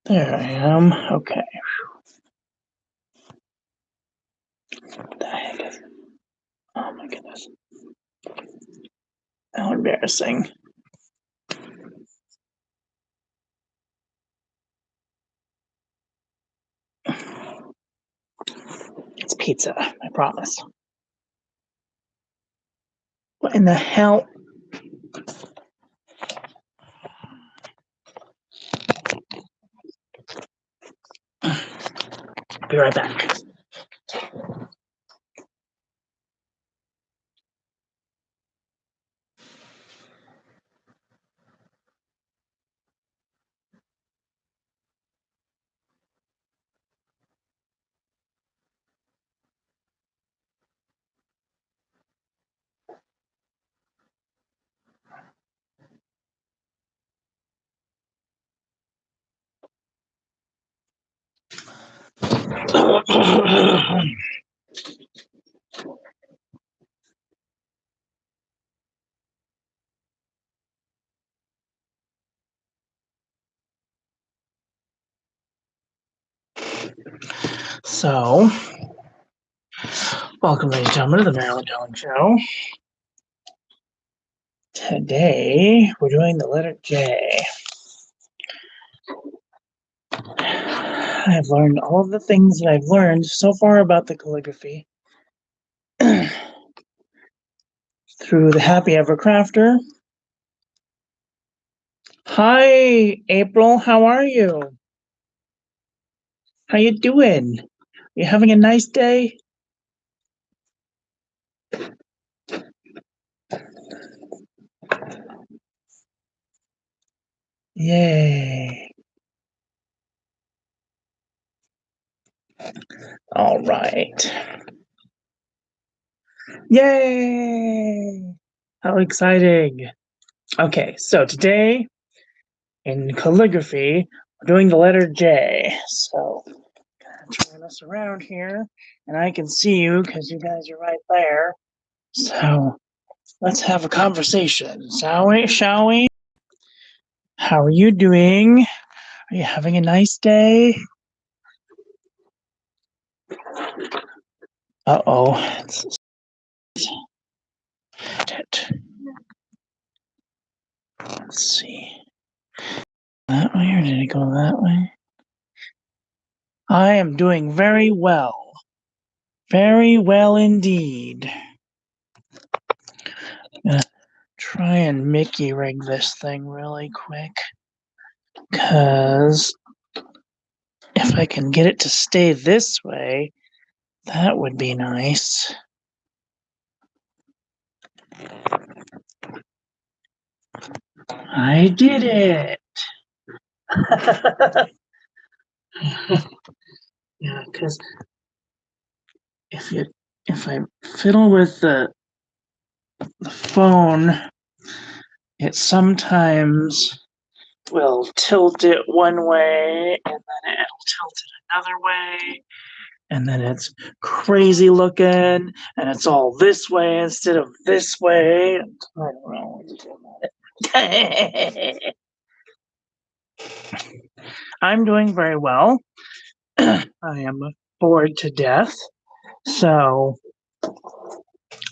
There I am. Okay. What the heck is it? Oh my goodness. How embarrassing. It's pizza, I promise. What in the hell? Be right back. So, welcome, ladies and gentlemen, to the Marilyn Telling Show. Today, we're doing the letter J. I have learned all of the things that I've learned so far about the calligraphy through the Happy Ever Crafter. Hi, April. How are you? How you doing? You having a nice day? Yay. All right. Yay! How exciting. Okay, so today in calligraphy, we're doing the letter J. So, turn us around here, and I can see you because you guys are right there. So, let's have a conversation, shall we? How are you doing? Are you having a nice day? Uh-oh. Let's see. That way, or did it go that way? I am doing very well. Very well indeed. I'm gonna try and Mickey rig this thing really quick. Because if I can get it to stay this way, that would be nice. I did it! Yeah, because if I fiddle with the phone, it sometimes will tilt it one way, and then it'll tilt it another way, and then it's crazy looking, and it's all this way instead of this way. I don't know what to do about it. I'm doing very well. I am bored to death, so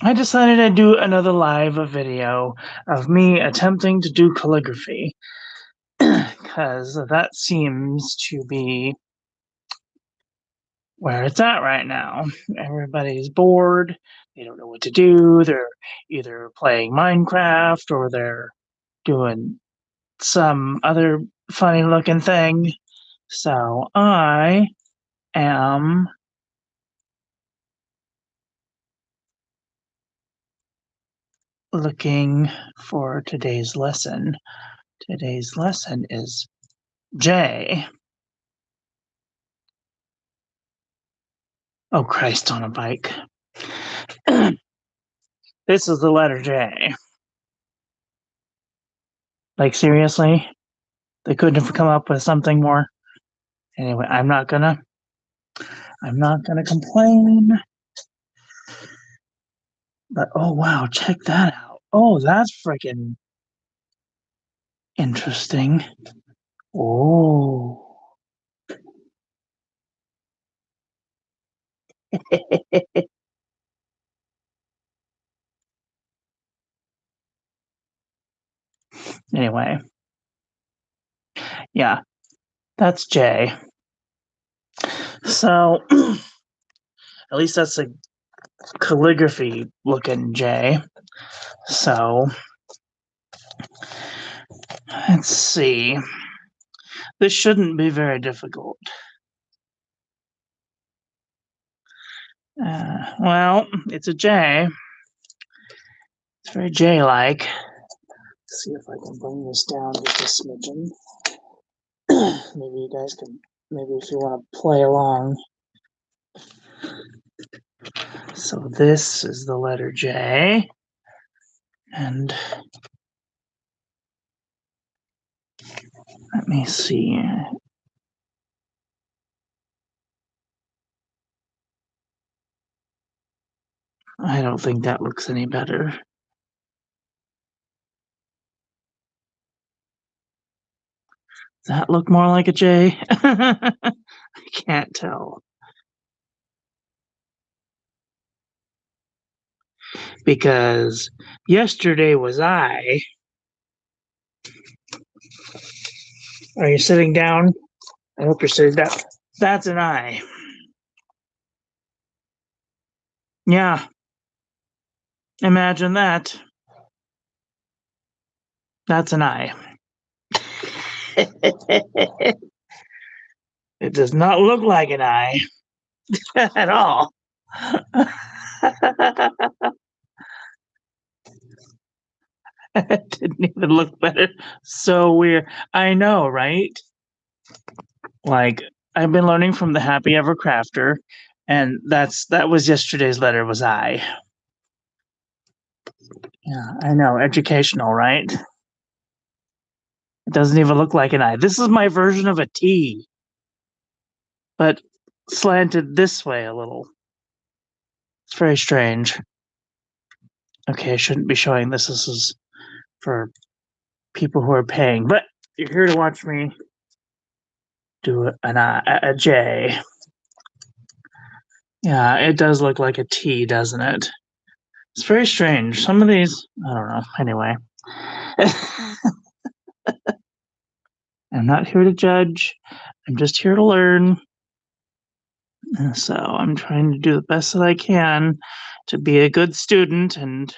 I decided I'd do another live video of me attempting to do calligraphy, because that seems to be where it's at right now. Everybody's bored. They don't know what to do. They're either playing Minecraft or they're doing some other funny looking thing. So I am looking for today's lesson. Today's lesson is J. Oh, Christ on a bike. This is the letter J. Like, seriously? They couldn't have come up with something more? Anyway, I'm not gonna complain. But, oh, wow, check that out. Oh, that's freaking interesting. Oh. Anyway. Yeah, that's J. So, at least that's a calligraphy looking J. So, let's see. This shouldn't be very difficult. Well, it's a J. It's very J-like. Let's see if I can bring this down just a smidgen. Maybe you guys can, maybe if you want to play along. So this is the letter J. And let me see. I don't think that looks any better. Does that look more like a J? I can't tell. Because yesterday was I. Are you sitting down? I hope you're sitting down. That's an I. Yeah. Imagine that. That's an I. It does not look like an I at all. It didn't even look better. So weird. I know, right? Like, I've been learning from the Happy Ever Crafter, and that was yesterday's letter was I. Yeah, I know. Educational, right? It doesn't even look like an I. This is my version of a T, but slanted this way a little. It's very strange. Okay, I shouldn't be showing this. This is for people who are paying, but you're here to watch me do a J. Yeah, it does look like a T, doesn't it? It's very strange. Some of these, I don't know. Anyway. I'm not here to judge. I'm just here to learn. So I'm trying to do the best that I can to be a good student and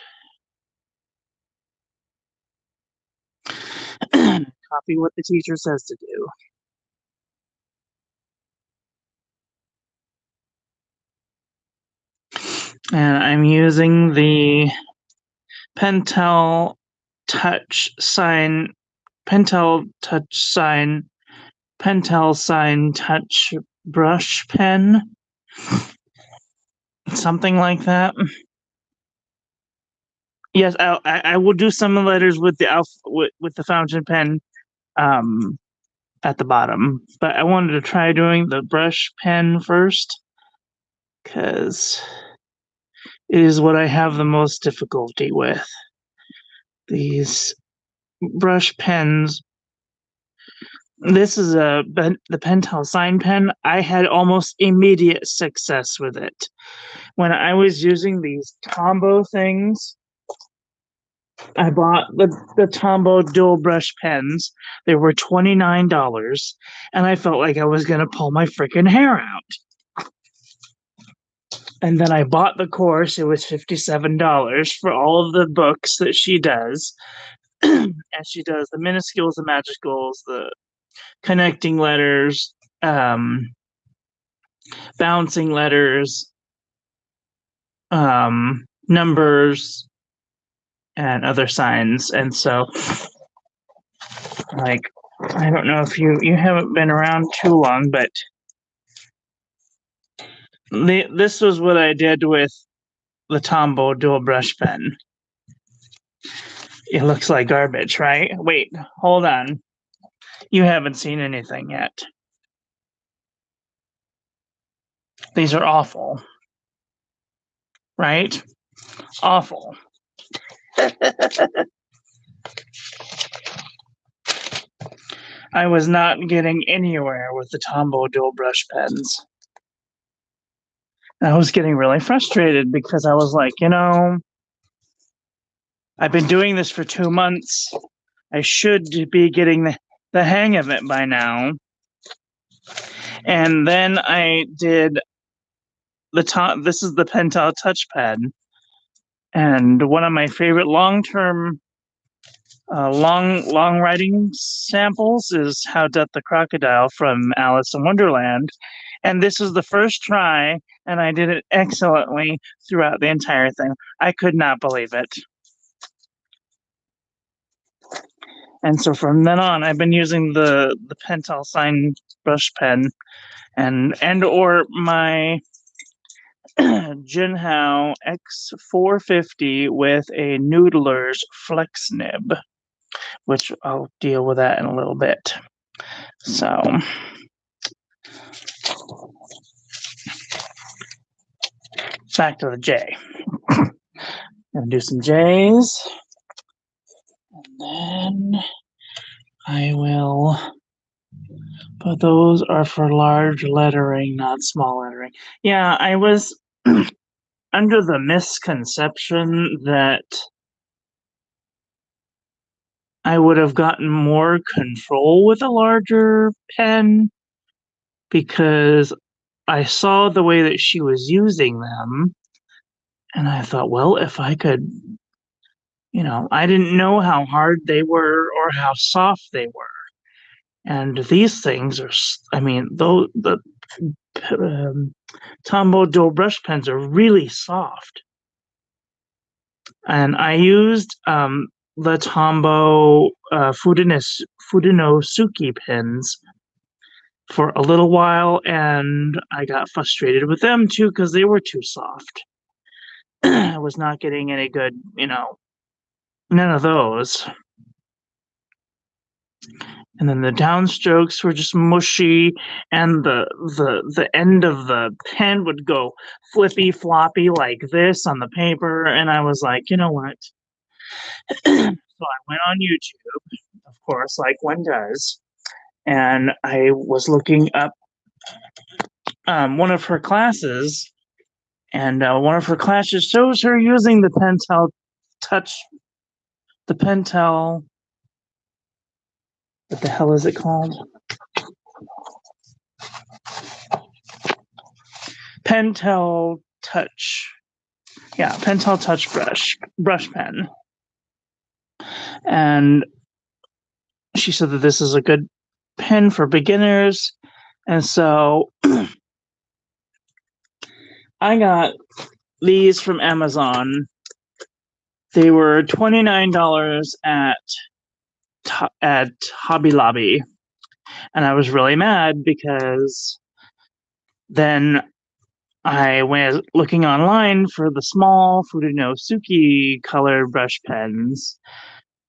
copy what the teacher says to do. And I'm using the Pentel Touch Sign, Pentel Sign Touch brush pen. Something like that. Yes, I will do some letters with the with the fountain pen at the bottom, but I wanted to try doing the brush pen first because it is what I have the most difficulty with. These brush pens. This is the Pentel Sign pen. I had almost immediate success with it. When I was using these Tombow things, I bought the Tombow dual brush pens. They were $29, and I felt like I was going to pull my freaking hair out. And then I bought the course. It was $57 for all of the books that she does. And she does the minuscules, the magicals, the connecting letters, bouncing letters, numbers, and other signs. And so, like, I don't know if you haven't been around too long, but this was what I did with the Tombow dual brush pen. It looks like garbage, right? Wait, hold on. You haven't seen anything yet. These are awful, right? Awful. I was not getting anywhere with the Tombow dual brush pens. I was getting really frustrated because I was like, I've been doing this for 2 months. I should be getting the hang of it by now. And then I did this is the Pentel touchpad. And one of my favorite long-term long writing samples is How Doth the Crocodile from Alice in Wonderland. And this was the first try, and I did it excellently throughout the entire thing. I could not believe it. And so from then on, I've been using the Pentel Sign brush pen and or my Jinhao X450 with a Noodler's Flex Nib, which I'll deal with that in a little bit. So back to the J. Gonna do some J's, and then I will. But those are for large lettering, not small lettering. Yeah, I was under the misconception that I would have gotten more control with a larger pen because I saw the way that she was using them, and I thought, well, if I could, I didn't know how hard they were or how soft they were. And these things are, I mean, though the Tombow dual brush pens are really soft. And I used the Tombow Fudenosuke pens for a little while, and I got frustrated with them too because they were too soft. I was not getting any good, none of those. And then the downstrokes were just mushy, and the end of the pen would go flippy floppy like this on the paper, and I was like, you know what? So I went on YouTube, of course, like one does, and I was looking up one of her classes, and one of her classes shows her using the Pentel what the hell is it called? Pentel Touch. Yeah, Pentel Touch brush pen. And she said that this is a good pen for beginners. And so I got these from Amazon. They were $29 at Hobby Lobby. And I was really mad because then I went looking online for the small Fudenosuke colored brush pens,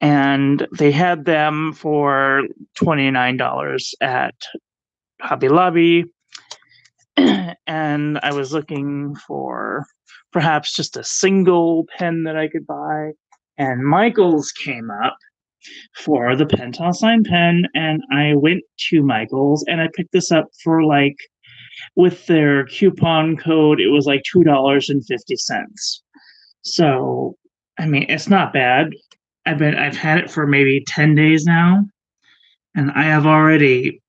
and they had them for $29 at Hobby Lobby. And I was looking for perhaps just a single pen that I could buy, and Michaels came up for the Pentel Sign pen, and I went to Michaels and I picked this up for with their coupon code, it was like $2.50. So, I mean, it's not bad. I've had it for maybe 10 days now, and I have already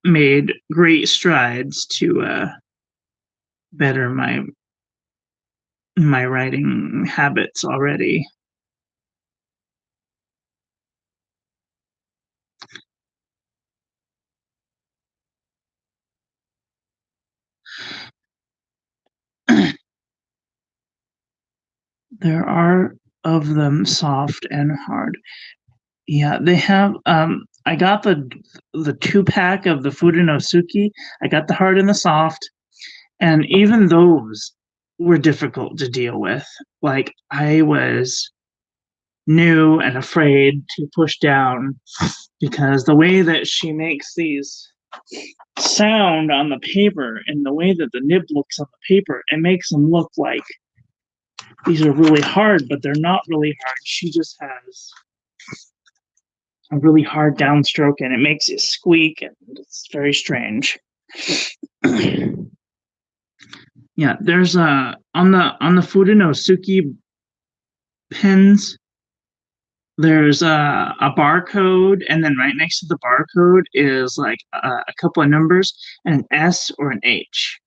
made great strides to better my writing habits already. There are of them soft and hard. Yeah, they have. I got the 2-pack of the Fudenosuke. I got the hard and the soft, and even those were difficult to deal with. Like I was new and afraid to push down because the way that she makes these sound on the paper and the way that the nib looks on the paper, it makes them look like these are really hard, but they're not really hard. She just has a really hard downstroke and it makes it squeak and it's very strange. Yeah, there's a on the Fudenosuke pins, there's a barcode, and then right next to the barcode is like a couple of numbers and an S or an H.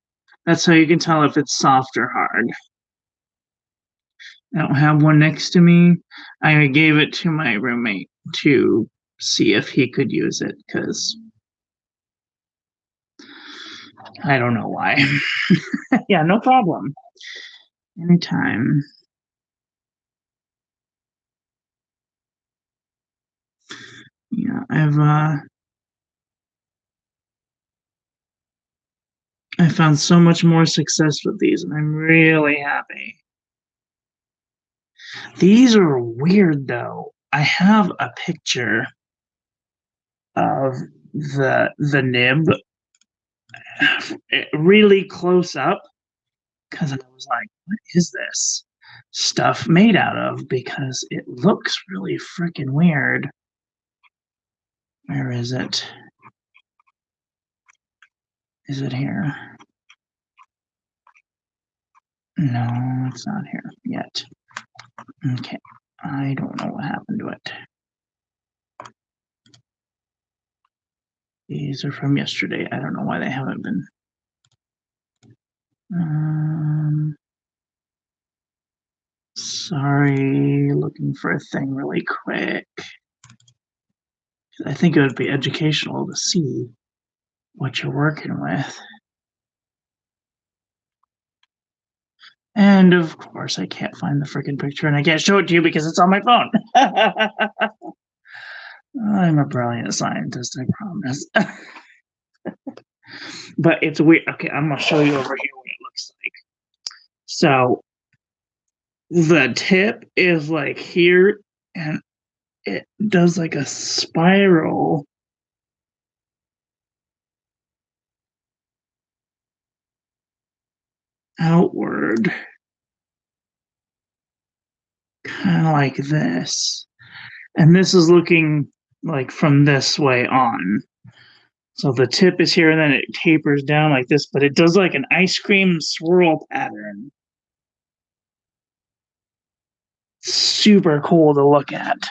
That's how you can tell if it's soft or hard. I don't have one next to me. I gave it to my roommate to see if he could use it because I don't know why. Yeah, no problem. Anytime. Yeah, I found so much more success with these, and I'm really happy. These are weird though. I have a picture of the nib really close up because I was like, what is this stuff made out of? Because it looks really freaking weird. Where is it? Is it here? No, it's not here yet. Okay. I don't know what happened to it. These are from yesterday. I don't know why they haven't been. Sorry, looking for a thing really quick. I think it would be educational to see what you're working with. And of course, I can't find the freaking picture and I can't show it to you because it's on my phone. I'm a brilliant scientist, I promise. But it's weird. Okay, I'm going to show you over here what it looks like. So the tip is like here and it does like a spiral outward, kind of like this. And this is looking like from this way on. So the tip is here and then it tapers down like this, but it does like an ice cream swirl pattern. Super cool to look at.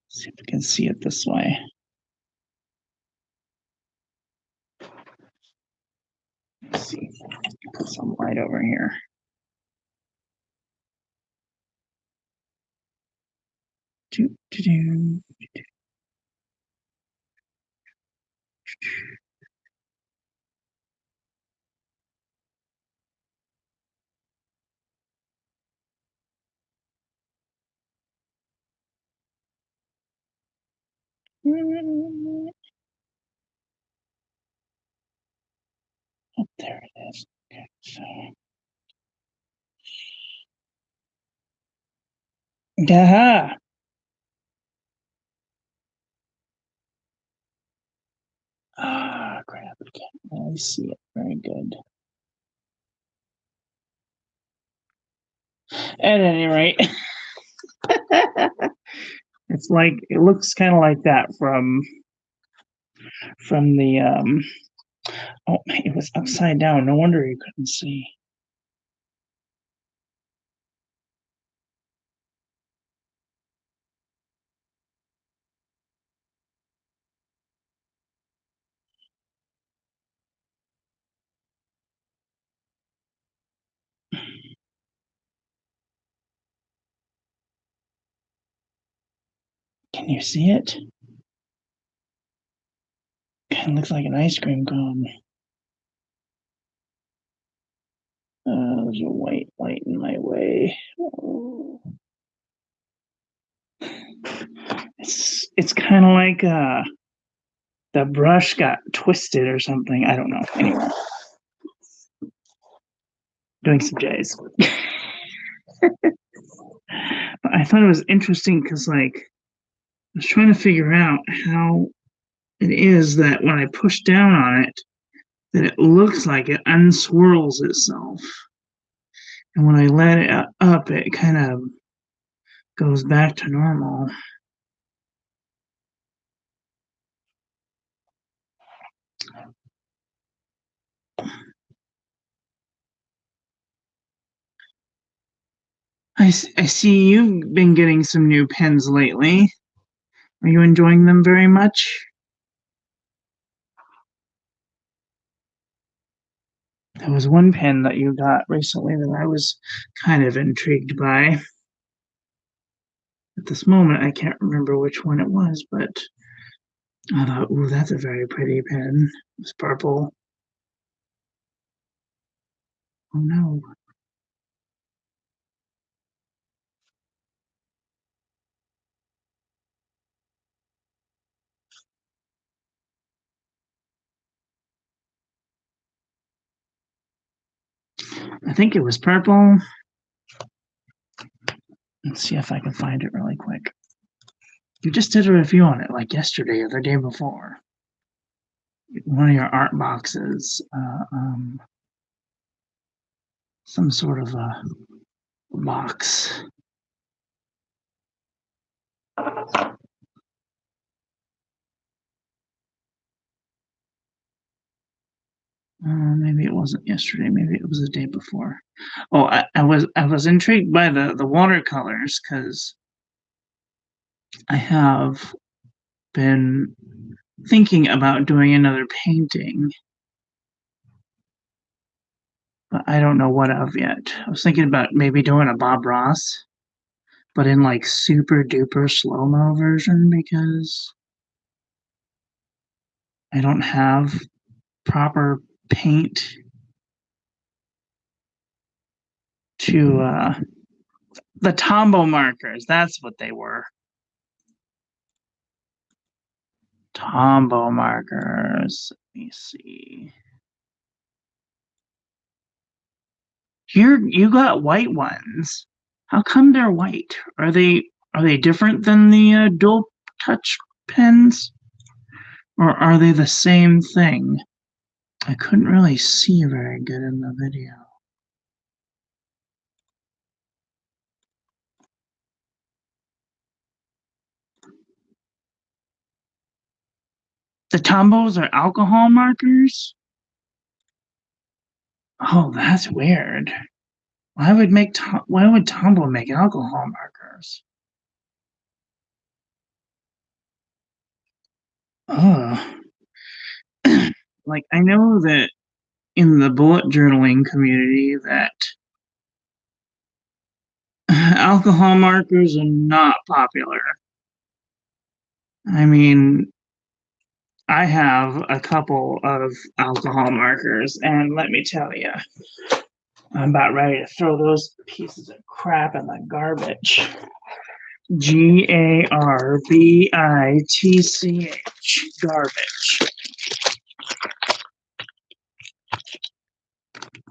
See if we can see it this way. Let's see. Put some light over here. Do, do, do. Oh, there it is. Okay, so. Aha! Ah, crap. I can't really see it very good. At any rate, it's like it looks kind of like that from the oh, it was upside down. No wonder you couldn't see. Can you see it? Kind of looks like an ice cream cone. there's a white light in my way. Oh. It's kind of like the brush got twisted or something. I don't know. Anyway, doing some J's. But I thought it was interesting because, like, I was trying to figure out how it is that when I push down on it, that it looks like it unswirls itself. And when I let it up, it kind of goes back to normal. I see you've been getting some new pens lately. Are you enjoying them very much? There was one pen that you got recently that I was kind of intrigued by. At this moment, I can't remember which one it was, but I thought, ooh, that's a very pretty pen. It's purple. Oh no. I think it was purple. Let's see if I can find it really quick. You just did a review on it like yesterday or the day before. One of your art boxes. Some sort of a box. Maybe it wasn't yesterday. Maybe it was the day before. Oh, I was intrigued by the watercolors because I have been thinking about doing another painting, but I don't know what of yet. I was thinking about maybe doing a Bob Ross, but in like super duper slow-mo version because I don't have proper paint to the Tombow markers. That's what they were. Tombow markers. Let me see. Here you got white ones. How come they're white? Are they different than the dual touch pens? Or are they the same thing? I couldn't really see very good in the video. The Tombows are alcohol markers? Oh, that's weird. Why would Tombow make alcohol markers? Oh. Like, I know that in the bullet journaling community that alcohol markers are not popular. I mean, I have a couple of alcohol markers, and let me tell you, I'm about ready to throw those pieces of crap in the garbage. Garbitch. Garbage.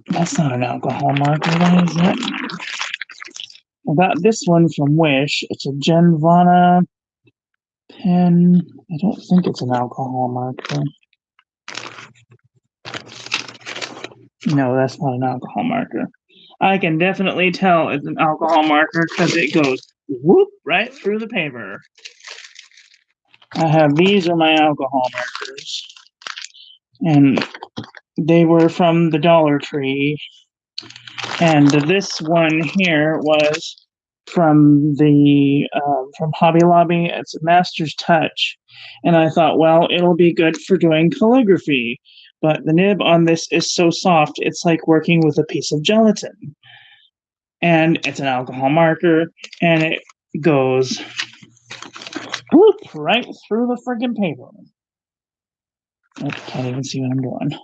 That's not an alcohol marker, what is it? I got this one from Wish. It's a Genvana pen. I don't think it's an alcohol marker. No, that's not an alcohol marker. I can definitely tell it's an alcohol marker because it goes whoop right through the paper. These are my alcohol markers. And they were from the Dollar Tree. And this one here was from Hobby Lobby. It's a Master's Touch. And I thought, well, it'll be good for doing calligraphy. But the nib on this is so soft, it's like working with a piece of gelatin. And it's an alcohol marker, and it goes whoop right through the friggin' paper. I can't even see what I'm doing.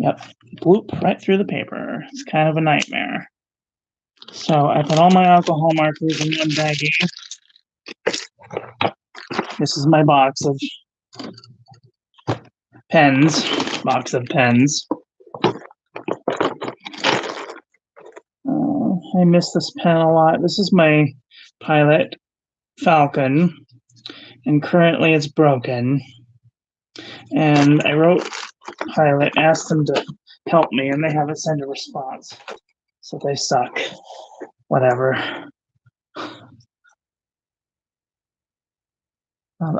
Yep, bloop right through the paper. It's kind of a nightmare. So I put all my alcohol markers in one baggie. This is my box of pens. I miss this pen a lot. This is my Pilot Falcon, and currently it's broken. And I wrote Pilot, asked them to help me, and they haven't sent a response. So they suck. Whatever.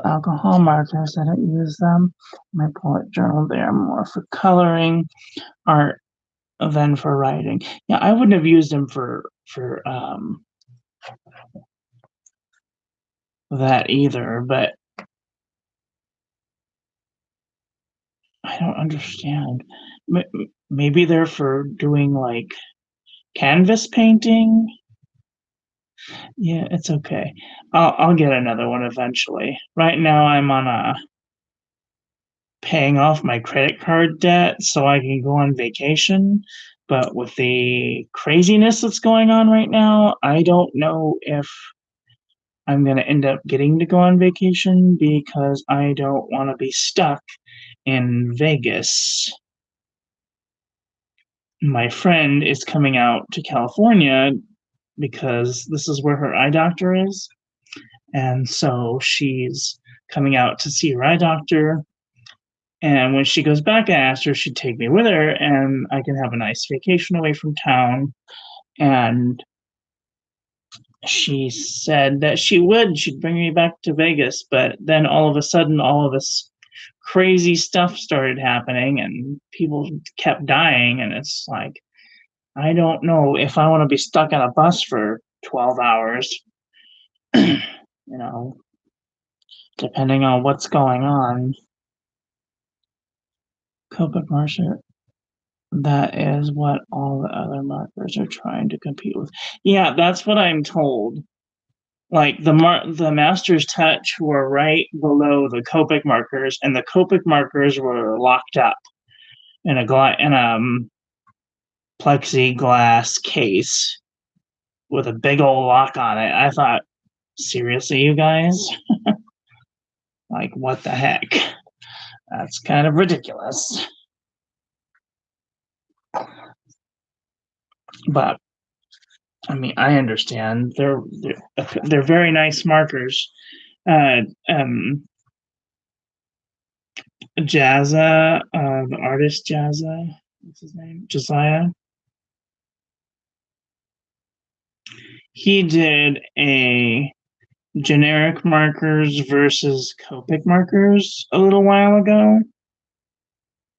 Alcohol markers, I don't use them. My bullet journal, they are more for coloring, art, than for writing. Yeah, I wouldn't have used them for that either, but I don't understand. Maybe they're for doing like canvas painting. Yeah, it's okay. I'll get another one eventually. Right now I'm on a paying off my credit card debt so I can go on vacation. But with the craziness that's going on right now, I don't know if I'm going to end up getting to go on vacation because I don't want to be stuck in Vegas. My friend is coming out to California because this is where her eye doctor is. And so she's coming out to see her eye doctor. And when she goes back, I asked her if she'd take me with her and I can have a nice vacation away from town. And she said that she would. She'd bring me back to Vegas. But then all of a sudden, all of this crazy stuff started happening and people kept dying. And it's like, I don't know if I want to be stuck on a bus for 12 hours, you know, depending on what's going on. Copic marker. That is what all the other markers are trying to compete with. Yeah, that's what I'm told. Like the Master's Touch were right below the Copic markers, and the Copic markers were locked up in a plexiglass case with a big old lock on it. I thought, seriously, you guys? Like, what the heck? That's kind of ridiculous. But I mean, I understand. They're very nice markers. Jazza, the artist Jazza, what's his name? Josiah. He did a generic markers versus Copic markers a little while ago.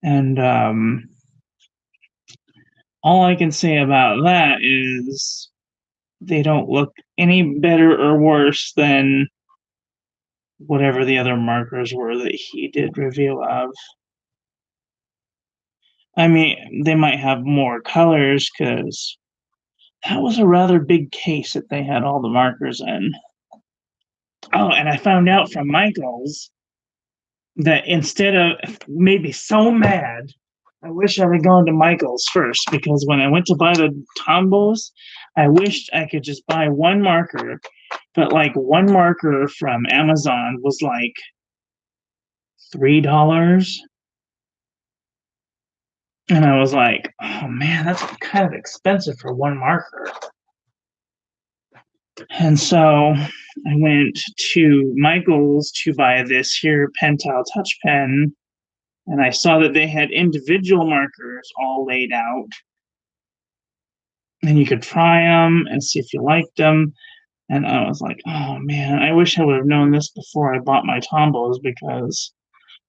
And all I can say about that is they don't look any better or worse than whatever the other markers were that he did review of. I mean, they might have more colors because that was a rather big case that they had all the markers in. Oh, and I found out from Michaels that instead of made me so mad, I wish I had gone to Michaels first because when I went to buy the Tombos, I wished I could just buy one marker, but like one marker from Amazon was like $3. And I was like, oh man, that's kind of expensive for one marker. And so I went to Michael's to buy this here Pentel Touch Pen, and I saw that they had individual markers all laid out. And you could try them and see if you liked them. And I was like, oh man, I wish I would have known this before I bought my Tombos because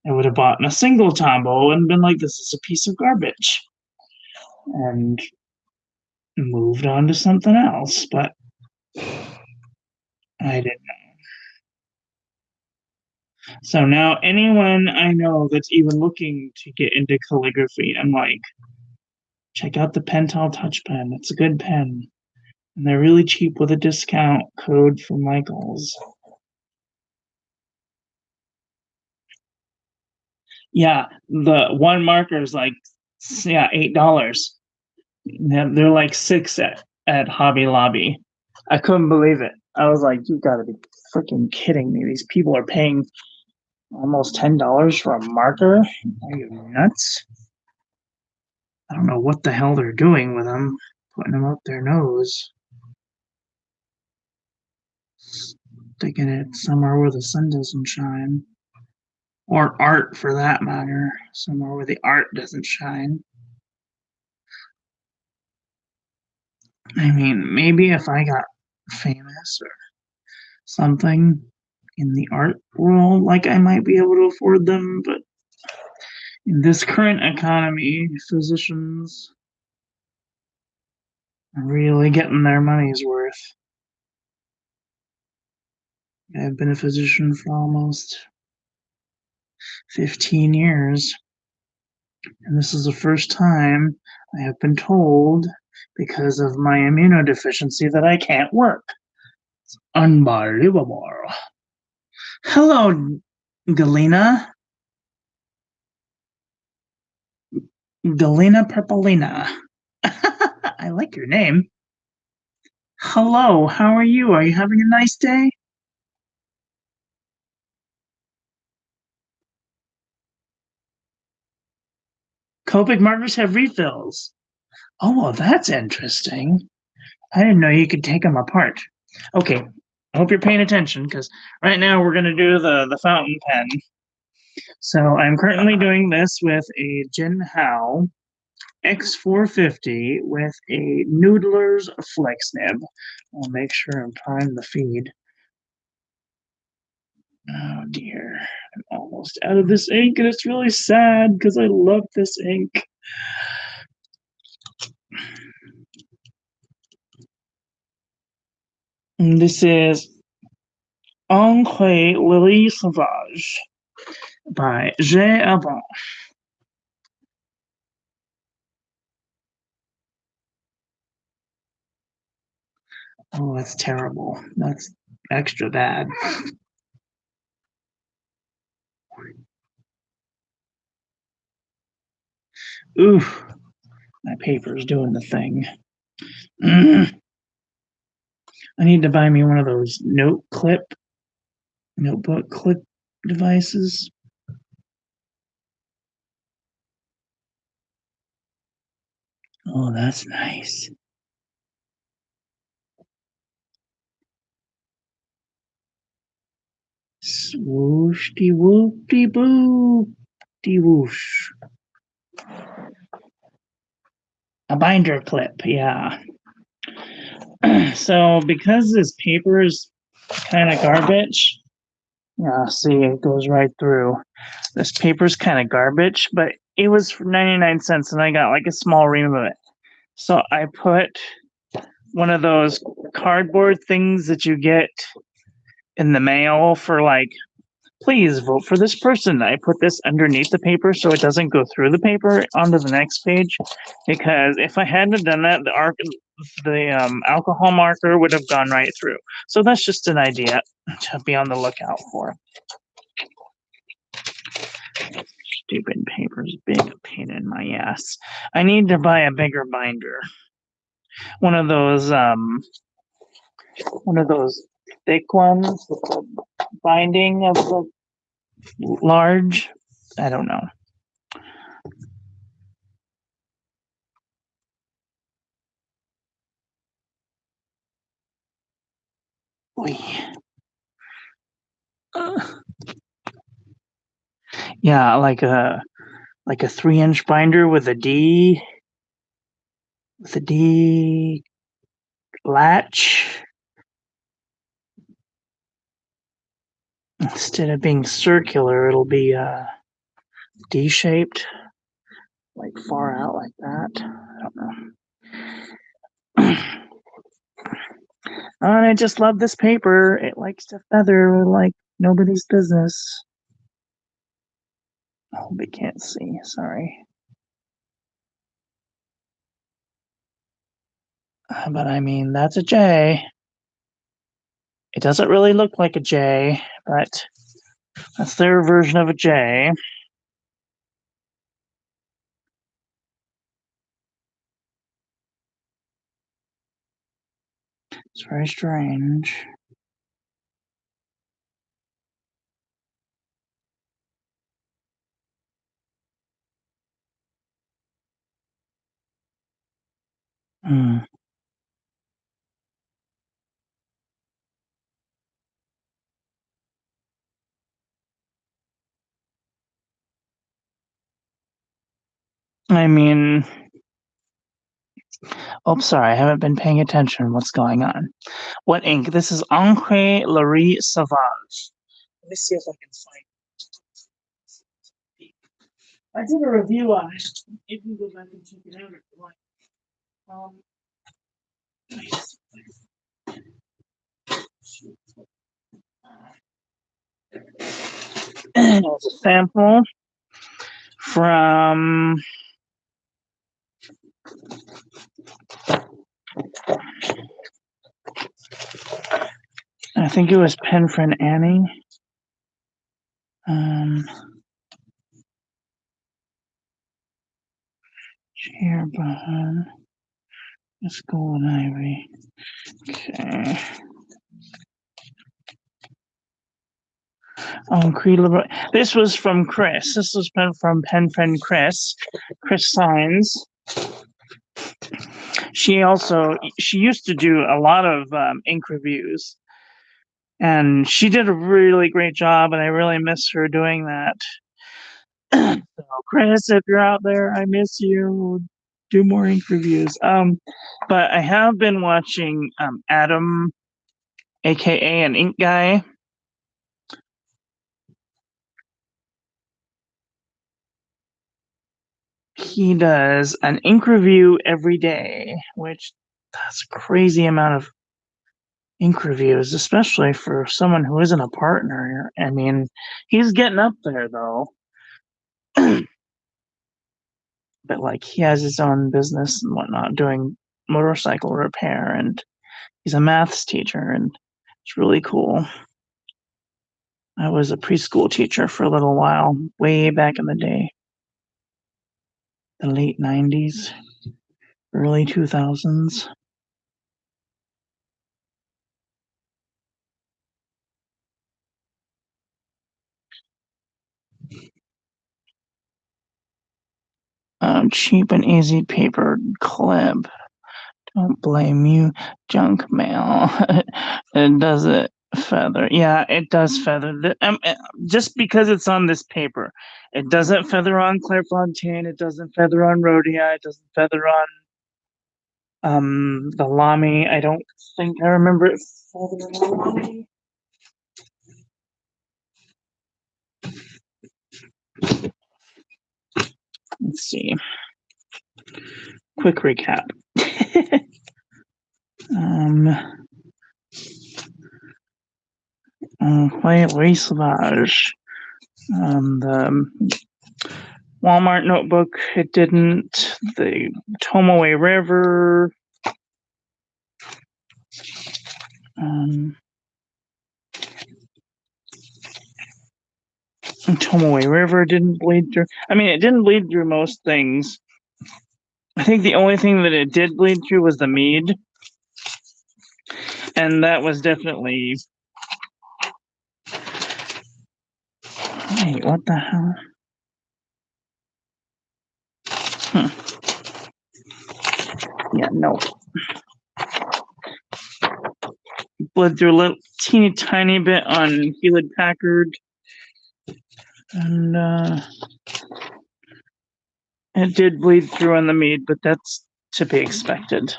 I would have bought a single Tombow and been like, this is a piece of garbage. And moved on to something else, but I didn't know. So now anyone I know that's even looking to get into calligraphy, I'm like, check out the Pentel Touch Pen. It's a good pen. And they're really cheap with a discount code from Michaels. Yeah, the one marker is like Yeah, $8. They're like 6 at Hobby Lobby. I couldn't believe it. I was like, you gotta be freaking kidding me. These people are paying almost $10 for a marker. Are you nuts? I don't know what the hell they're doing with them, putting them up their nose. Sticking it somewhere where the sun doesn't shine. Or art for that matter, somewhere where the art doesn't shine. I mean, maybe if I got famous or something in the art world, like I might be able to afford them, but in this current economy, physicians are really getting their money's worth. I've been a physician for almost 15 years, and this is the first time I have been told, because of my immunodeficiency, that I can't work. It's unbelievable. Hello, Galena. Galena Purpelina. I like your name. Hello, how are you? Are you having a nice day? Copic markers have refills. Oh, well, that's interesting. I didn't know you could take them apart. Okay, I hope you're paying attention because right now we're going to do the fountain pen. So I'm currently doing this with a Jinhao X450 with a Noodler's Flex Nib. I'll make sure and prime the feed. Oh dear, I'm almost out of this ink and it's really sad because I love this ink. And this is Encre Lily Sauvage by J. Avant. Oh, that's terrible. That's extra bad. Ooh, my paper's doing the thing. I need to buy me one of those notebook clip devices. Oh, that's nice. Swoosh de whoop de boo de whoosh. A binder clip, yeah. So because this paper is kind of garbage, yeah, see, it goes right through. This paper's kind of garbage, but it was for 99 cents and I got like a small ream of it. So I put one of those cardboard things that you get in the mail for like, please vote for this person. I put this underneath the paper so it doesn't go through the paper onto the next page. Because if I hadn't done that, the alcohol marker would have gone right through. So that's just an idea to be on the lookout for. Stupid papers being a pain in my ass. I need to buy a bigger binder. One of those thick ones with the binding of the large. I don't know. Oy. Yeah, like a 3-inch binder with a D latch. Instead of being circular, it'll be D-shaped, like far out like that. I don't know. And I just love this paper. It likes to feather like nobody's business. I hope you can't see. Sorry. But I mean, that's a J. It doesn't really look like a J, but that's their version of a J. It's very strange. Hmm. I mean, oh, sorry, I haven't been paying attention. What's going on? What ink? This is Encre Larry Sauvage. Let me see if I can find it. I did a review on it. You can go back and check it out if you want. Um, it's a sample from I think it was Pen Friend Annie. Chair behind the golden ivy. Okay. This was from Chris. This was from Pen Friend Chris. Chris Signs. She used to do a lot of ink reviews, and she did a really great job, and I really miss her doing that. So Chris, if you're out there, I miss you. Do more ink reviews. But I have been watching Adam, aka an ink guy. He does an ink review every day, which that's a crazy amount of ink reviews, especially for someone who isn't a partner. I mean, he's getting up there though. But like he has his own business and whatnot, doing motorcycle repair, and he's a maths teacher, and it's really cool. I was a preschool teacher for a little while, way back in the day, the late 90s, early 2000s. Cheap and easy paper clip. Don't blame you, junk mail. It does it feather. Yeah, it does feather. Just because it's on this paper, it doesn't feather on Clairefontaine. It doesn't feather on Rhodia. It doesn't feather on the Lamy. I don't think I remember it feathering on Lamy. Let's see. Quick recap. Louis Sauvage. The Walmart notebook, it didn't. The Tomaway River. Tomaway River didn't bleed through. I mean, it didn't bleed through most things. I think the only thing that it did bleed through was the mead. And that was definitely... Wait, what the hell? Yeah, no. Bled through a little teeny tiny bit on Hewlett Packard. And it did bleed through on the mead, but that's to be expected.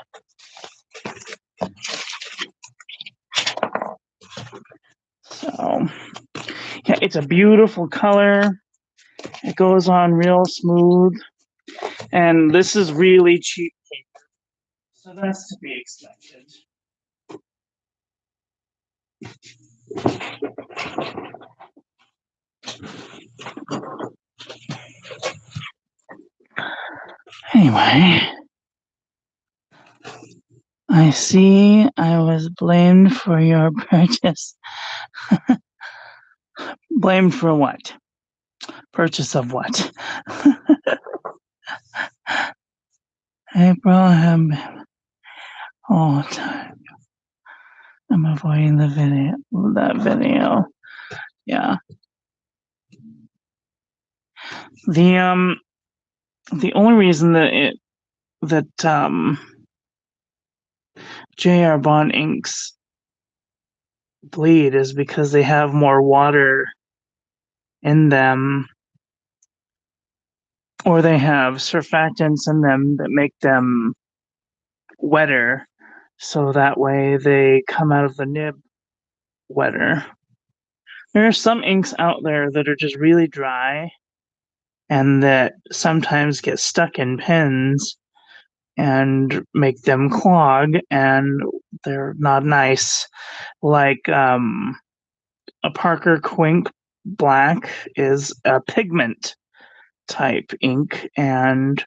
So, yeah, it's a beautiful color. It goes on real smooth. And this is really cheap paper. So that's to be expected. Anyway, I see I was blamed for your purchase. Blamed for what? Purchase of what? April have been all time. I'm avoiding the video. That video. Yeah. The only reason that J.R. Bond inks bleed is because they have more water in them, or they have surfactants in them that make them wetter, so that way they come out of the nib wetter. There are some inks out there that are just really dry and that sometimes get stuck in pens and make them clog, and they're not nice. Like a Parker Quink Black is a pigment type ink, and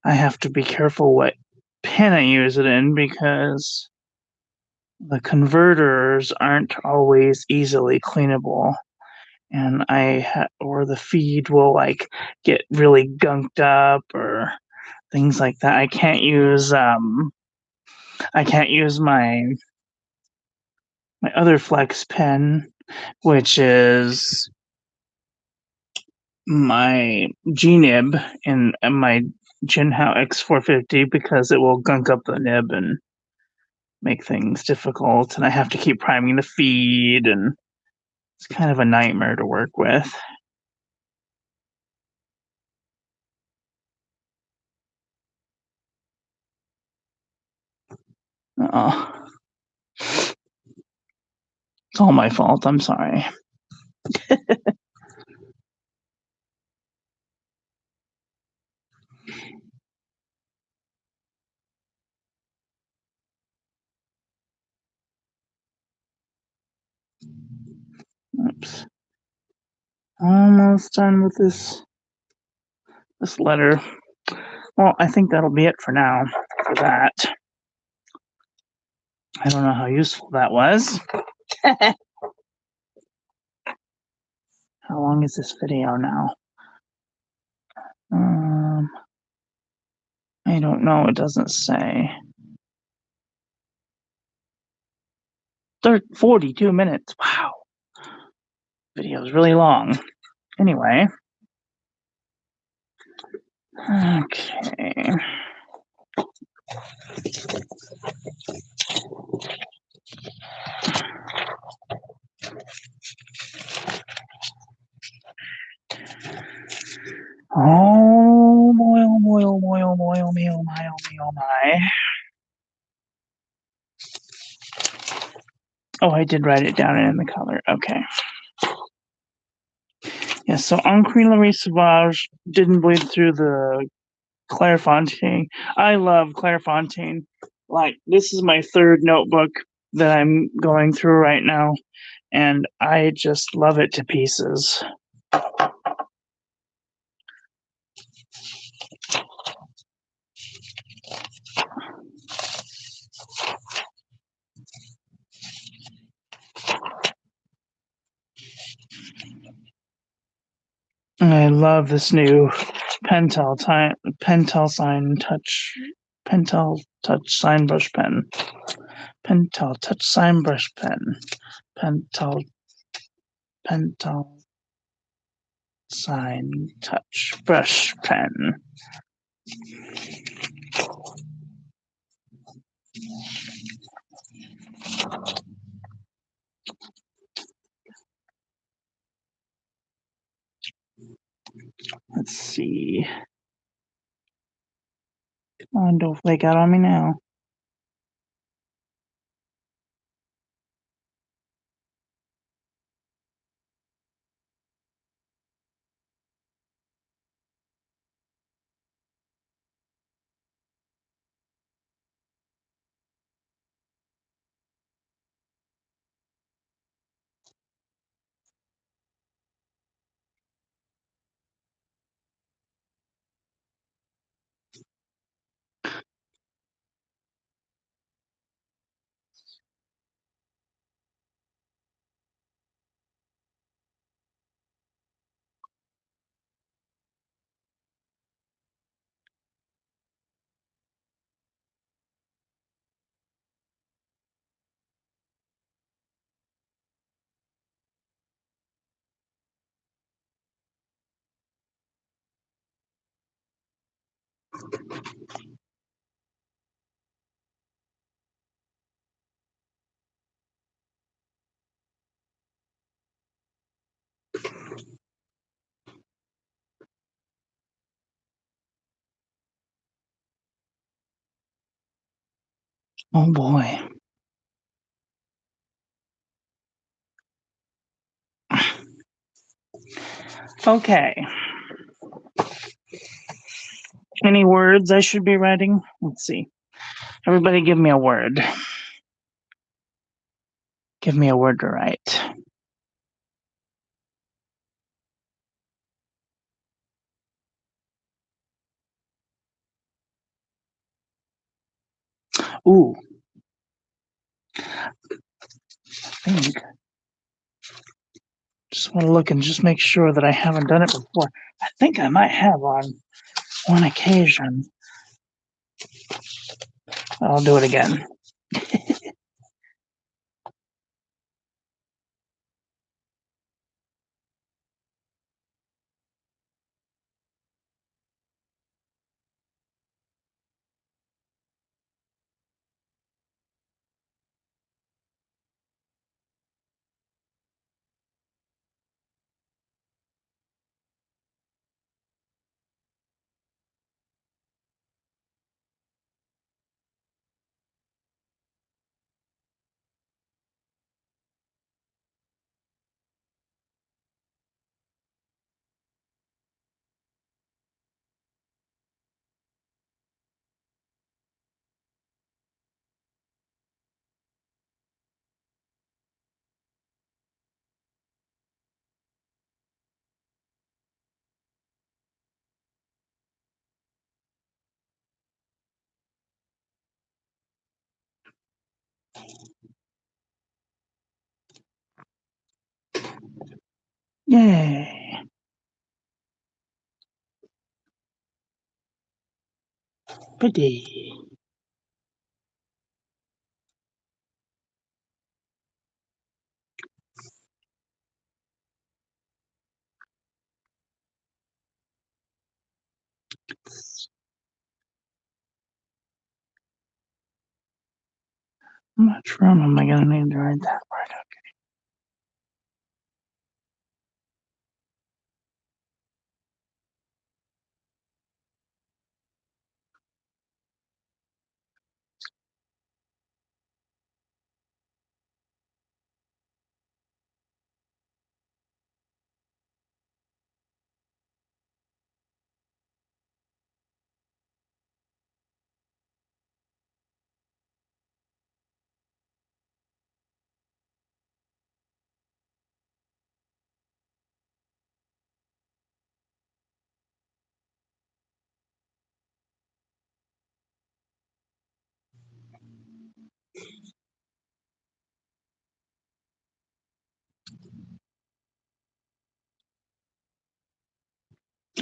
I have to be careful what pen I use it in because the converters aren't always easily cleanable, and or the feed will like get really gunked up or things like that. I can't use my other flex pen, which is my G-nib in my Jinhao X450, because it will gunk up the nib and make things difficult, and I have to keep priming the feed, and it's kind of a nightmare to work with. Oh, it's all my fault. I'm sorry. Oops. Almost done with this letter. Well, I think that'll be it for now for that. I don't know how useful that was. How long is this video now? I don't know. It doesn't say. 42 minutes. Wow. Video is really long. Anyway. Okay. Oh boy, oh boy, oh boy, oh boy, oh me, oh my, oh me, oh my. Oh, I did write it down in the color. Okay. Yeah, so Encre Larry Sauvage didn't bleed through the Clairefontaine. I love Clairefontaine. Like, this is my third notebook that I'm going through right now, and I just love it to pieces. I love this new Pentel Touch Sign Brush Pen. Pentel Touch Sign Brush Pen. Pentel Sign Touch Brush Pen. Let's see. Come on, don't flake out on me now. Oh boy. Okay. Any words I should be writing? Let's see. Everybody give me a word. Give me a word to write. Ooh, I think. Just want to look and just make sure that I haven't done it before. I think I might have on one occasion. I'll do it again. Yay. Pretty. How much room am I going to need to write that word?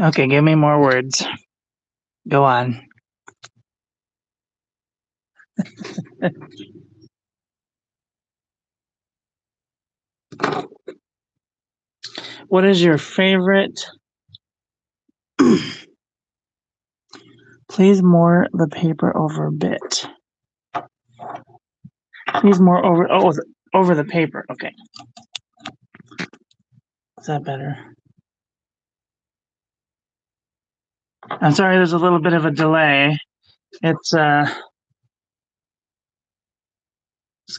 Okay, give me more words. Go on. What is your favorite? Please more the paper over a bit. Please more over. Oh, over the paper. Okay. Is that better? I'm sorry, there's a little bit of a delay. It's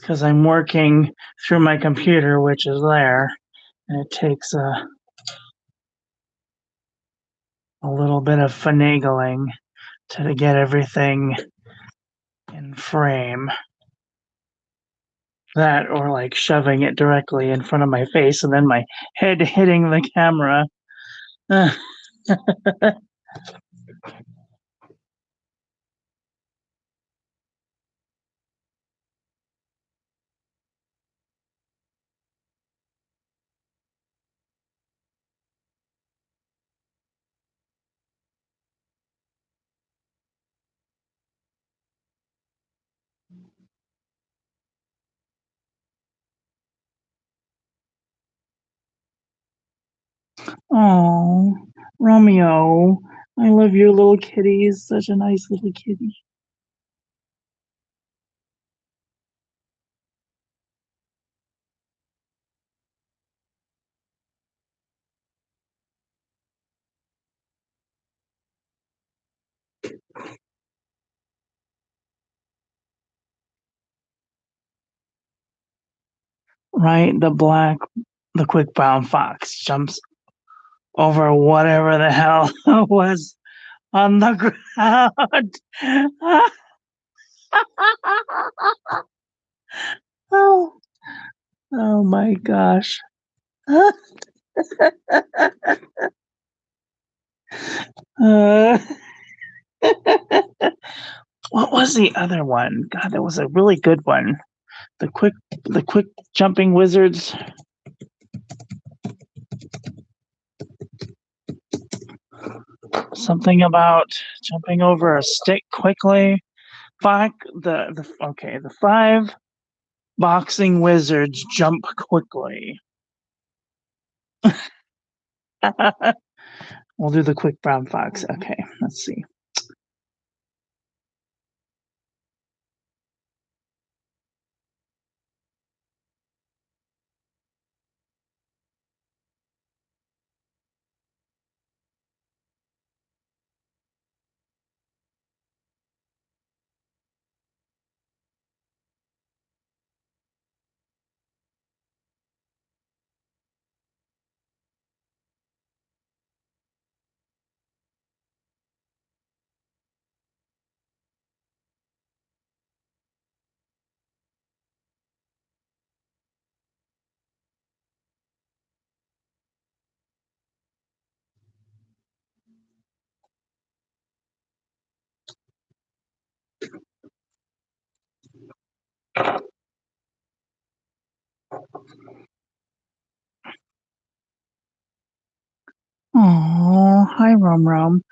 because I'm working through my computer, which is there, and it takes a little bit of finagling to get everything in frame. That or like shoving it directly in front of my face and then my head hitting the camera. Oh, Romeo, I love your little kitty. He's such a nice little kitty. Right? The quick brown fox jumps over whatever the hell was on the ground. Oh, oh my gosh. Uh, what was the other one? God, that was a really good one. The quick jumping wizards. Something about jumping over a stick quickly. The 5 boxing wizards jump quickly. We'll do the quick brown fox. Okay, let's see. Oh, hi, Rum Rum.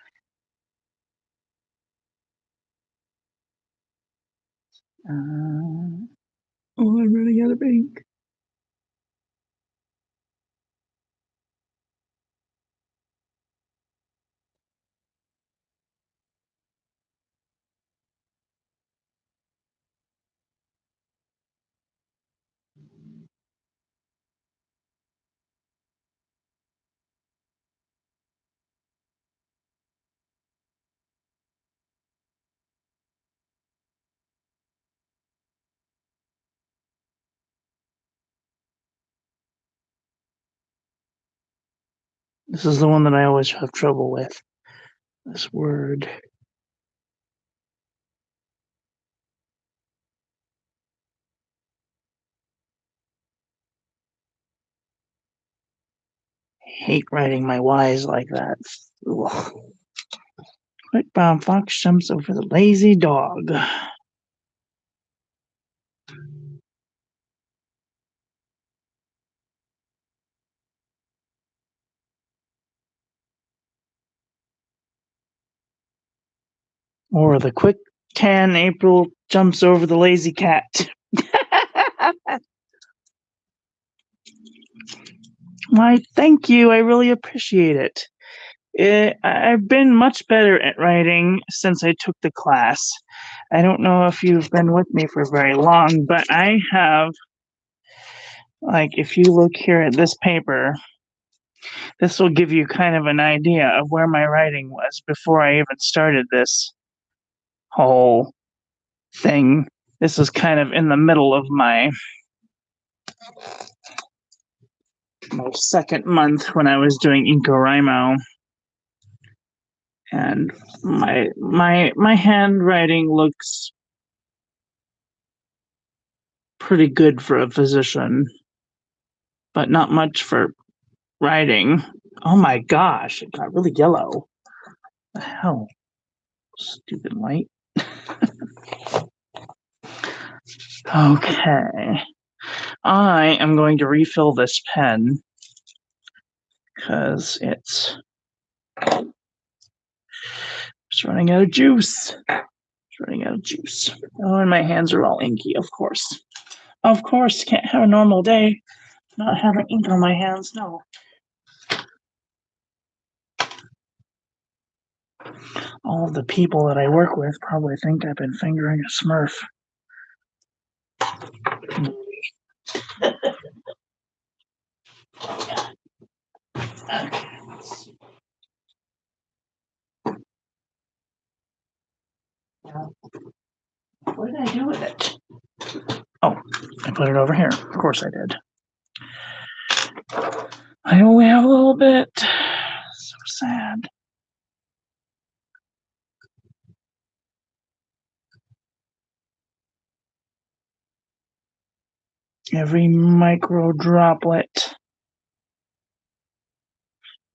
Oh, I'm running out of ink. This is the one that I always have trouble with. This word. Hate writing my Y's like that. Ugh. Quick brown fox jumps over the lazy dog. Or the quick tan April jumps over the lazy cat. Why, thank you. I really appreciate it. I've been much better at writing since I took the class. I don't know if you've been with me for very long, but I have, like, if you look here at this paper, this will give you kind of an idea of where my writing was before I even started this whole thing. This was kind of in the middle of my second month when I was doing NaNoWriMo. And my handwriting looks pretty good for a physician, but not much for writing. Oh my gosh, it got really yellow. The hell? Stupid light. Okay. I am going to refill this pen because it's running out of juice. It's running out of juice. Oh, and my hands are all inky, of course. Of course, can't have a normal day not having ink on my hands, no. All of the people that I work with probably think I've been fingering a Smurf. What did I do with it? Oh, I put it over here. Of course I did. I only have a little bit. So sad. Every micro droplet.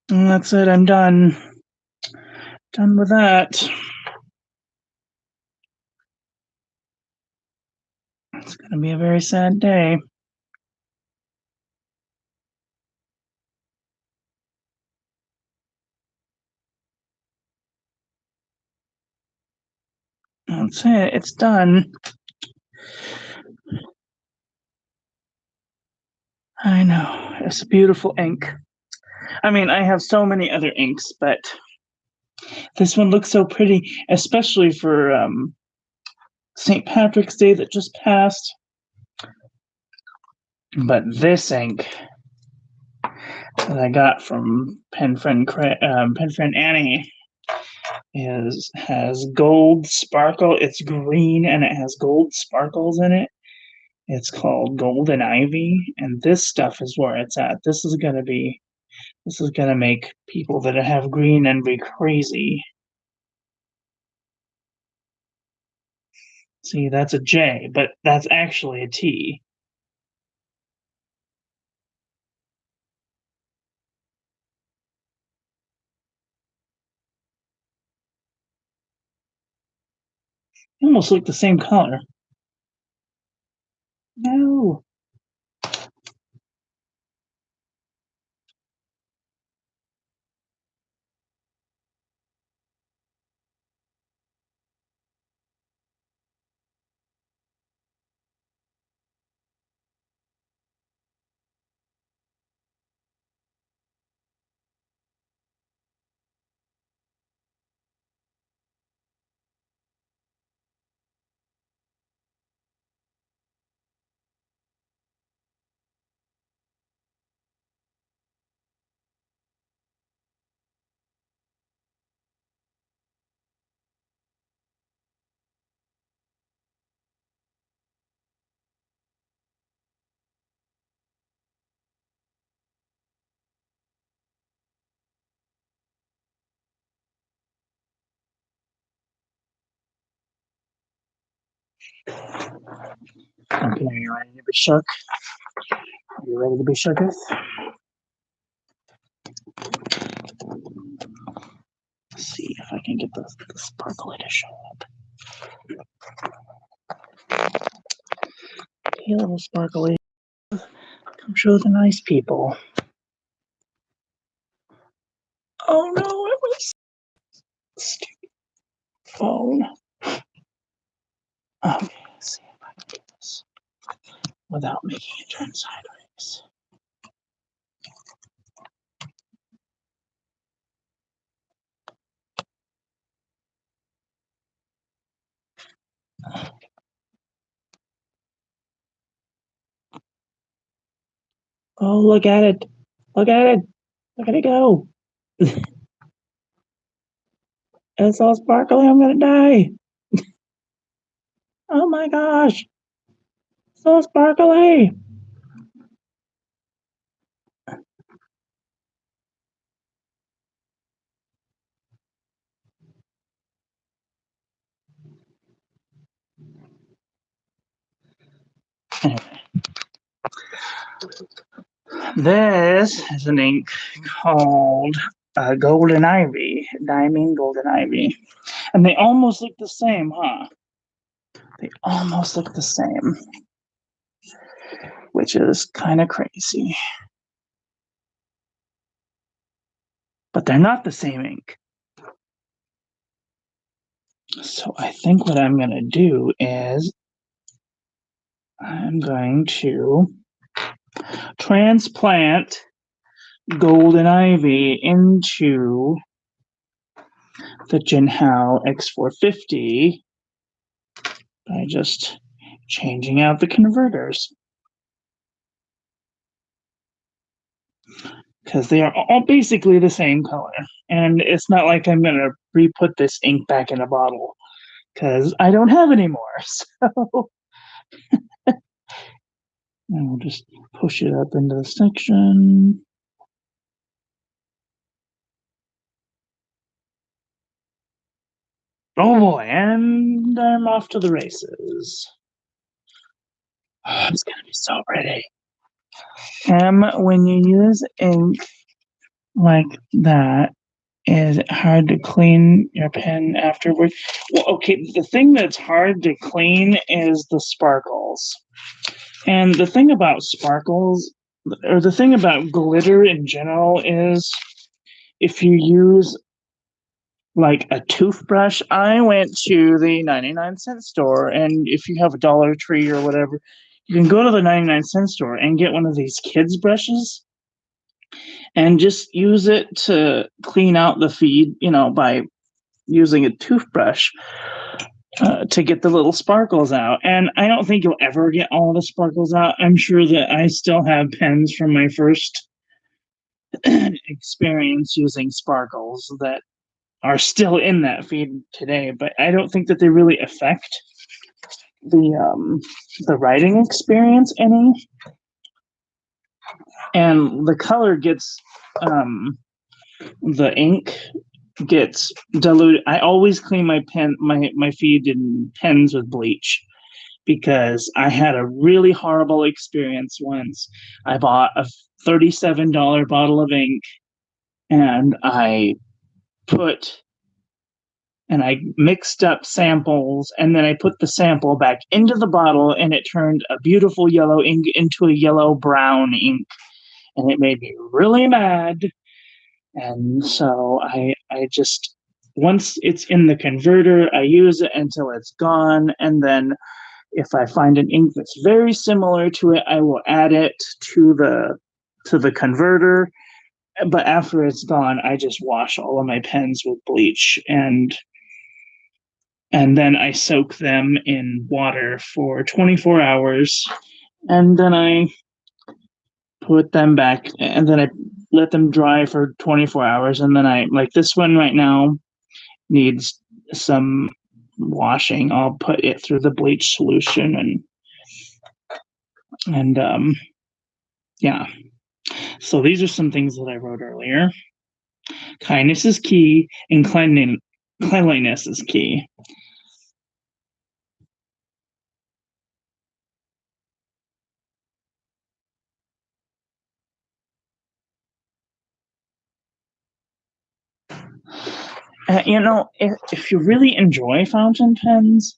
And that's it. I'm done. Done with that. It's going to be a very sad day. That's it. It's done. I know. It's a beautiful ink. I mean, I have so many other inks, but this one looks so pretty, especially for St. Patrick's Day that just passed. But this ink that I got from pen friend Annie has gold sparkle. It's green and it has gold sparkles in it. It's called Golden Ivy, and this stuff is where it's at. This is gonna make people that have green envy crazy. See, that's a J, but that's actually a T. They almost look the same color. No. Okay, are you ready to be shook? Are you ready to be shooketh? Let's see if I can get the sparkle to show up. Okay, little sparkly. Come show the nice people. Oh no, it was stupid phone. Okay, let's see if I can do this without making it turn sideways. Oh, look at it. Look at it. Look at it go. It's all sparkly. I'm going to die. Oh my gosh. So sparkly. Anyway. This is an ink called Golden Ivy, Diamond Golden Ivy. And they almost look the same, huh? They almost look the same, which is kind of crazy. But they're not the same ink. So I think what I'm going to do is I'm going to transplant Golden Ivy into the Jinhao X450 by just changing out the converters. Because they are all basically the same color. And it's not like I'm going to re-put this ink back in a bottle, because I don't have any more. So and we'll just push it up into the section. Oh boy, and I'm off to the races. Oh, it's gonna be so pretty. When you use ink like that, is it hard to clean your pen afterward? Well, okay, the thing that's hard to clean is the sparkles. And the thing about sparkles, or the thing about glitter in general, is if you use like a toothbrush. I went to the 99-cent store, and if you have a Dollar Tree or whatever, you can go to the 99-cent store and get one of these kids' brushes and just use it to clean out the feed, by using a toothbrush to get the little sparkles out. And I don't think you'll ever get all the sparkles out. I'm sure that I still have pens from my first experience using sparkles that are still in that feed today, but I don't think that they really affect the writing experience any. And the color gets the ink gets diluted. I always clean my feed in pens with bleach, because I had a really horrible experience once. I bought a $37 bottle of ink, and I mixed up samples, and then I put the sample back into the bottle, and it turned a beautiful yellow ink into a yellow-brown ink, and it made me really mad. And so I just, once it's in the converter, I use it until it's gone, and then if I find an ink that's very similar to it, I will add it to the converter. But after it's gone, I just wash all of my pens with bleach, and then I soak them in water for 24 hours, and then I put them back, and then I let them dry for 24 hours, and then like this one right now needs some washing. I'll put it through the bleach solution, and yeah. So these are some things that I wrote earlier. Kindness is key, and cleanliness is key. If you really enjoy fountain pens,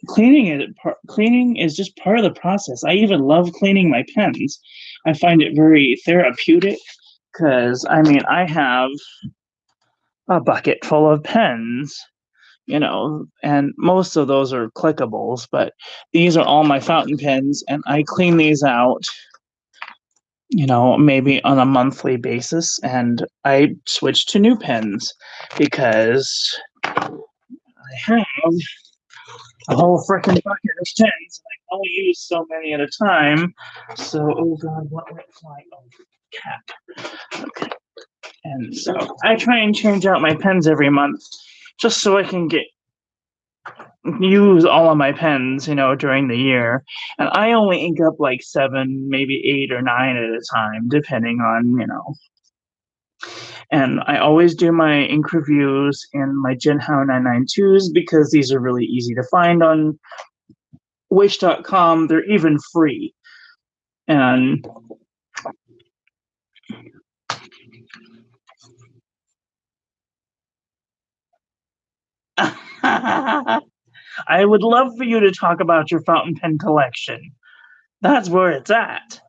cleaning is just part of the process. I even love cleaning my pens. I find it very therapeutic, because I have a bucket full of pens, and most of those are clickables, but these are all my fountain pens, and I clean these out maybe on a monthly basis, and I switch to new pens because I have a whole freaking bucket of pens, and I only use so many at a time. So, oh god, what went flying? Oh, cat. Okay. And so I try and change out my pens every month, just so I can use all of my pens, during the year. And I only ink up like 7, maybe 8 or 9 at a time, depending on, And I always do my ink reviews in my Jinhao 992s, because these are really easy to find on Wish.com. They're even free. And I would love for you to talk about your fountain pen collection. That's where it's at.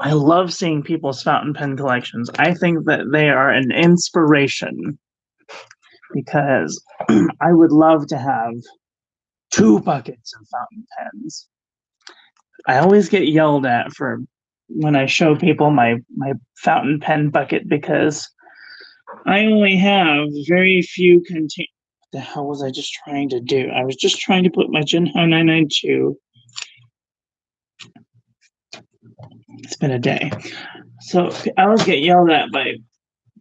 I love seeing people's fountain pen collections. I think that they are an inspiration, because I would love to have 2 buckets of fountain pens. I always get yelled at for when I show people my fountain pen bucket because I only have very few contain. What the hell was I just trying to do? I was just trying to put my Jinhao 992. It's been a day. So I always get yelled at by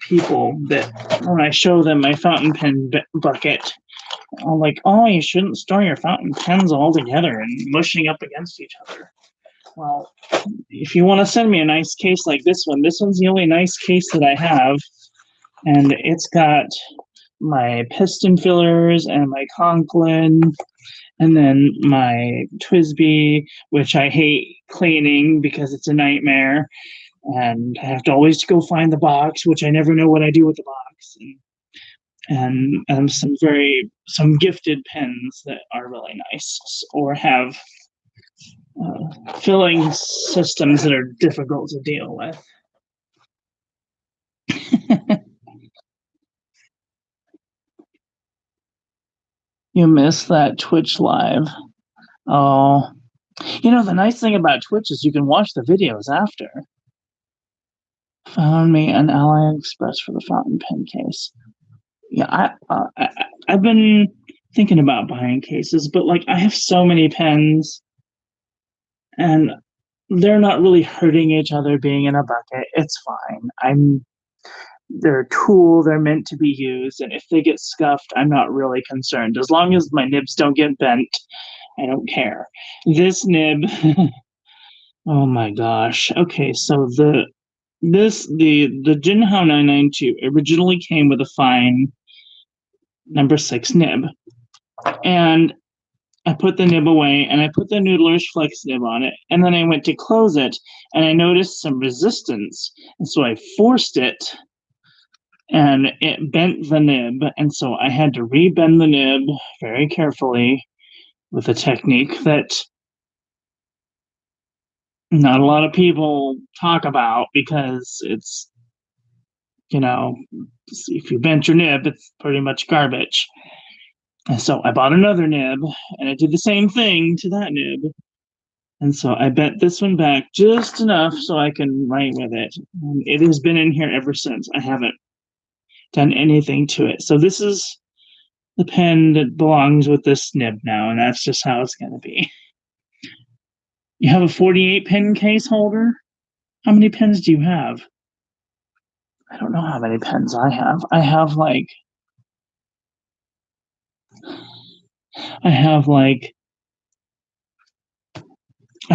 people that when I show them my fountain pen bucket, I'm like, oh, you shouldn't store your fountain pens all together and mushing up against each other. Well, if you want to send me a nice case like this one's the only nice case that I have, and it's got my piston fillers and my Conklin, and then my Twisby, which I hate cleaning because it's a nightmare, and I have to always go find the box, which I never know what I do with the box, and some gifted pens that are really nice or have filling systems that are difficult to deal with. You missed that Twitch live. Oh, the nice thing about Twitch is you can watch the videos after. Found me an AliExpress for the fountain pen case. Yeah, I've been thinking about buying cases, but like I have so many pens, and they're not really hurting each other being in a bucket. It's fine. They're a tool, they're meant to be used, and if they get scuffed, I'm not really concerned. As long as my nibs don't get bent, I don't care. This nib, oh my gosh. Okay, so the Jinhao 992 originally came with a fine number 6 nib. And I put the nib away and I put the Noodler's Flex nib on it. And then I went to close it and I noticed some resistance. And so I forced it and it bent the nib. And so I had to rebend the nib very carefully with a technique that not a lot of people talk about because it's, if you bent your nib, it's pretty much garbage. And so I bought another nib and I did the same thing to that nib. And so I bent this one back just enough so I can write with it. And it has been in here ever since. I haven't done anything to it. So this is the pen that belongs with this nib now, and that's just how it's going to be. You have a 48 pen case holder? How many pens do you have? I don't know how many pens I have. I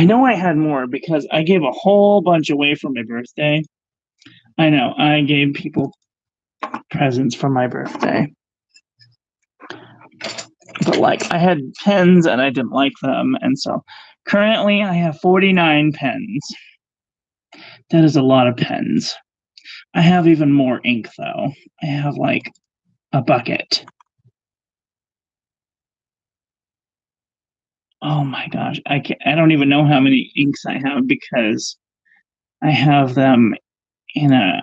know I had more because I gave a whole bunch away for my birthday. I know, I gave people presents for my birthday. But I had pens and I didn't like them, and so currently I have 49 pens. That is a lot of pens. I have even more ink though. I have a bucket. Oh my gosh, I don't even know how many inks I have because I have them in a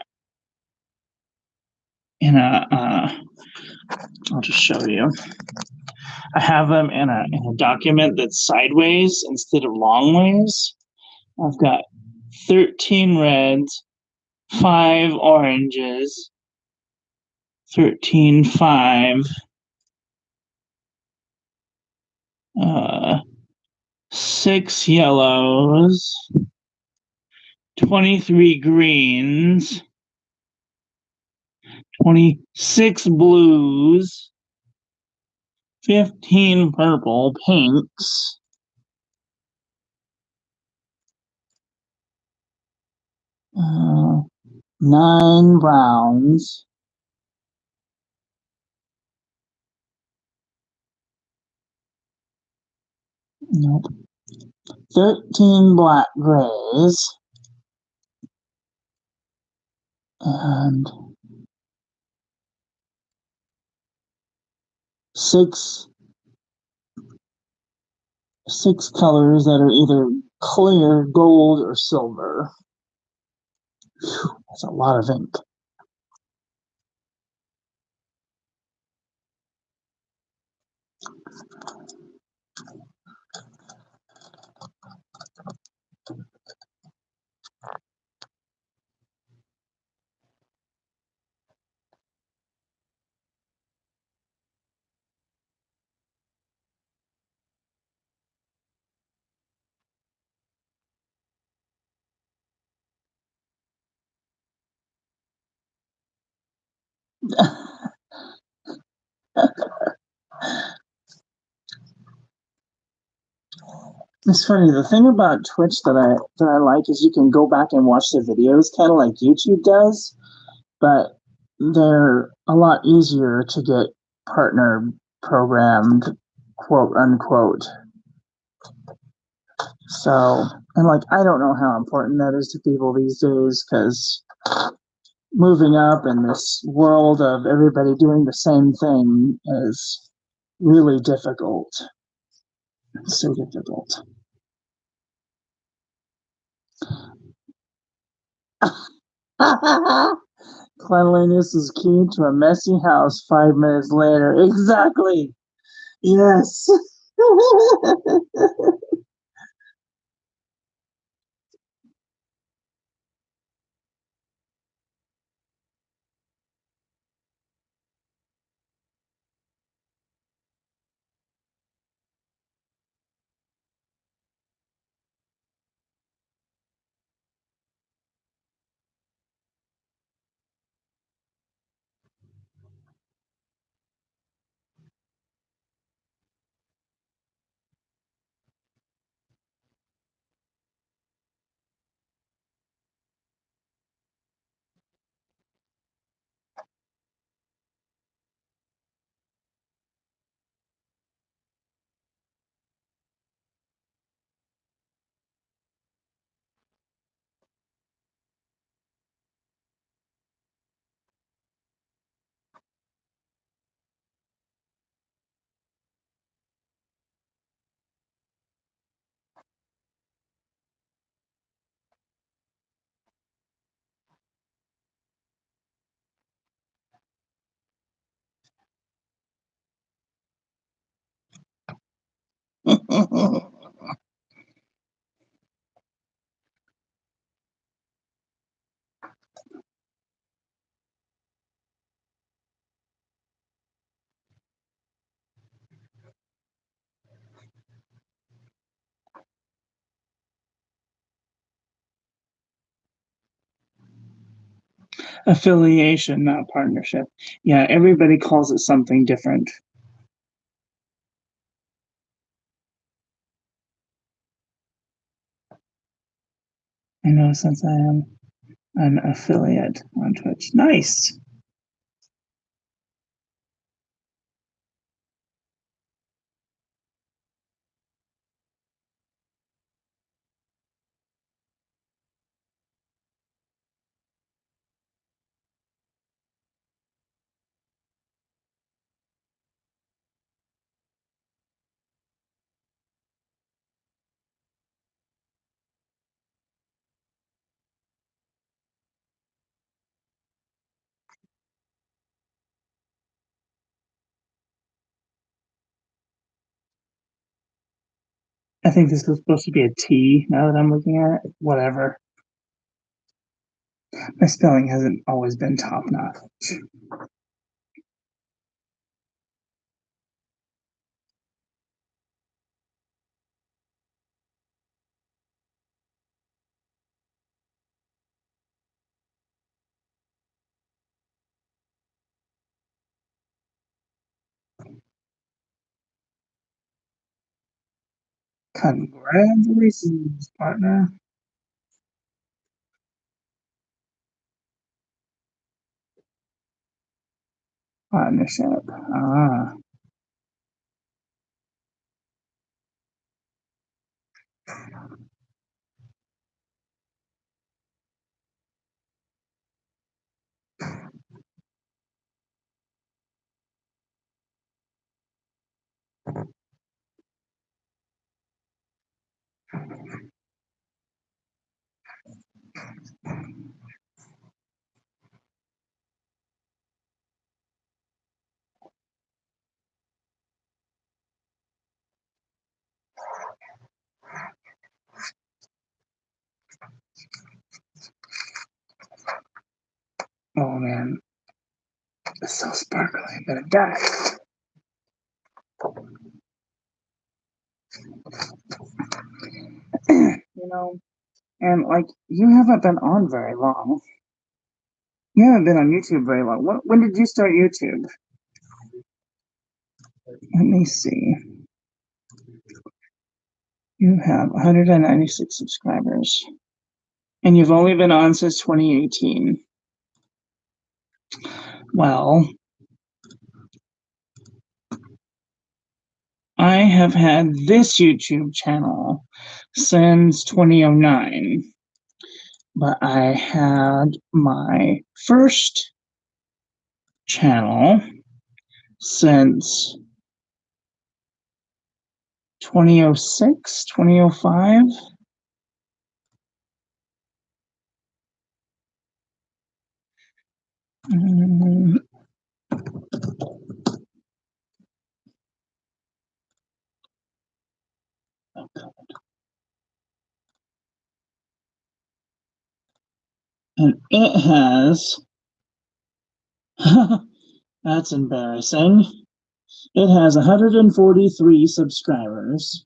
I'll just show you. I have them in a document that's sideways instead of long ways. I've got 13 reds, 5 oranges, 13, 5, 6 yellows, 23 greens, 26 blues, 15 purple pinks, 9 browns, 13 black grays, and 6 colors that are either clear, gold, or silver. Whew, that's a lot of ink. It's funny. The thing about Twitch that I like is you can go back and watch the videos, kind of like YouTube does, but they're a lot easier to get partner programmed, quote unquote. So, and like, I don't know how important that is to people these days because moving up in this world of everybody doing the same thing is really difficult. It's so difficult. Cleanliness is key to a messy house 5 minutes later. Exactly. Yes. Affiliation, not partnership. Yeah, everybody calls it something different. I know since I am an affiliate on Twitch. Nice. I think this is supposed to be a T now that I'm looking at it. Whatever. My spelling hasn't always been top notch. Congratulations, partner. Partnership. Ah. Oh man. It's so sparkly. I'm gonna die. You know, and like you haven't been on very long. You haven't been on YouTube very long. When did you start YouTube? Let me see. You have 196 subscribers. And you've only been on since 2018. Well, I have had this YouTube channel since 2009. But I had my first channel since 2006, 2005. And it has, that's embarrassing. It has 143 subscribers.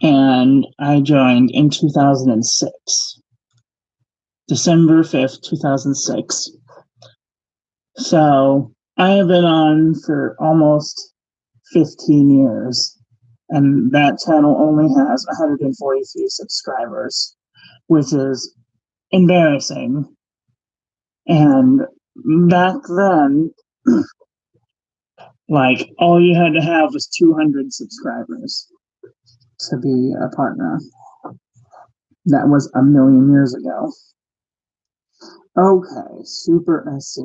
And I joined in 2006. December 5th, 2006. So I have been on for almost 15 years. And that channel only has 143 subscribers, which is embarrassing. And back then, like, all you had to have was 200 subscribers to be a partner. That was a million years ago. Okay, Super SC.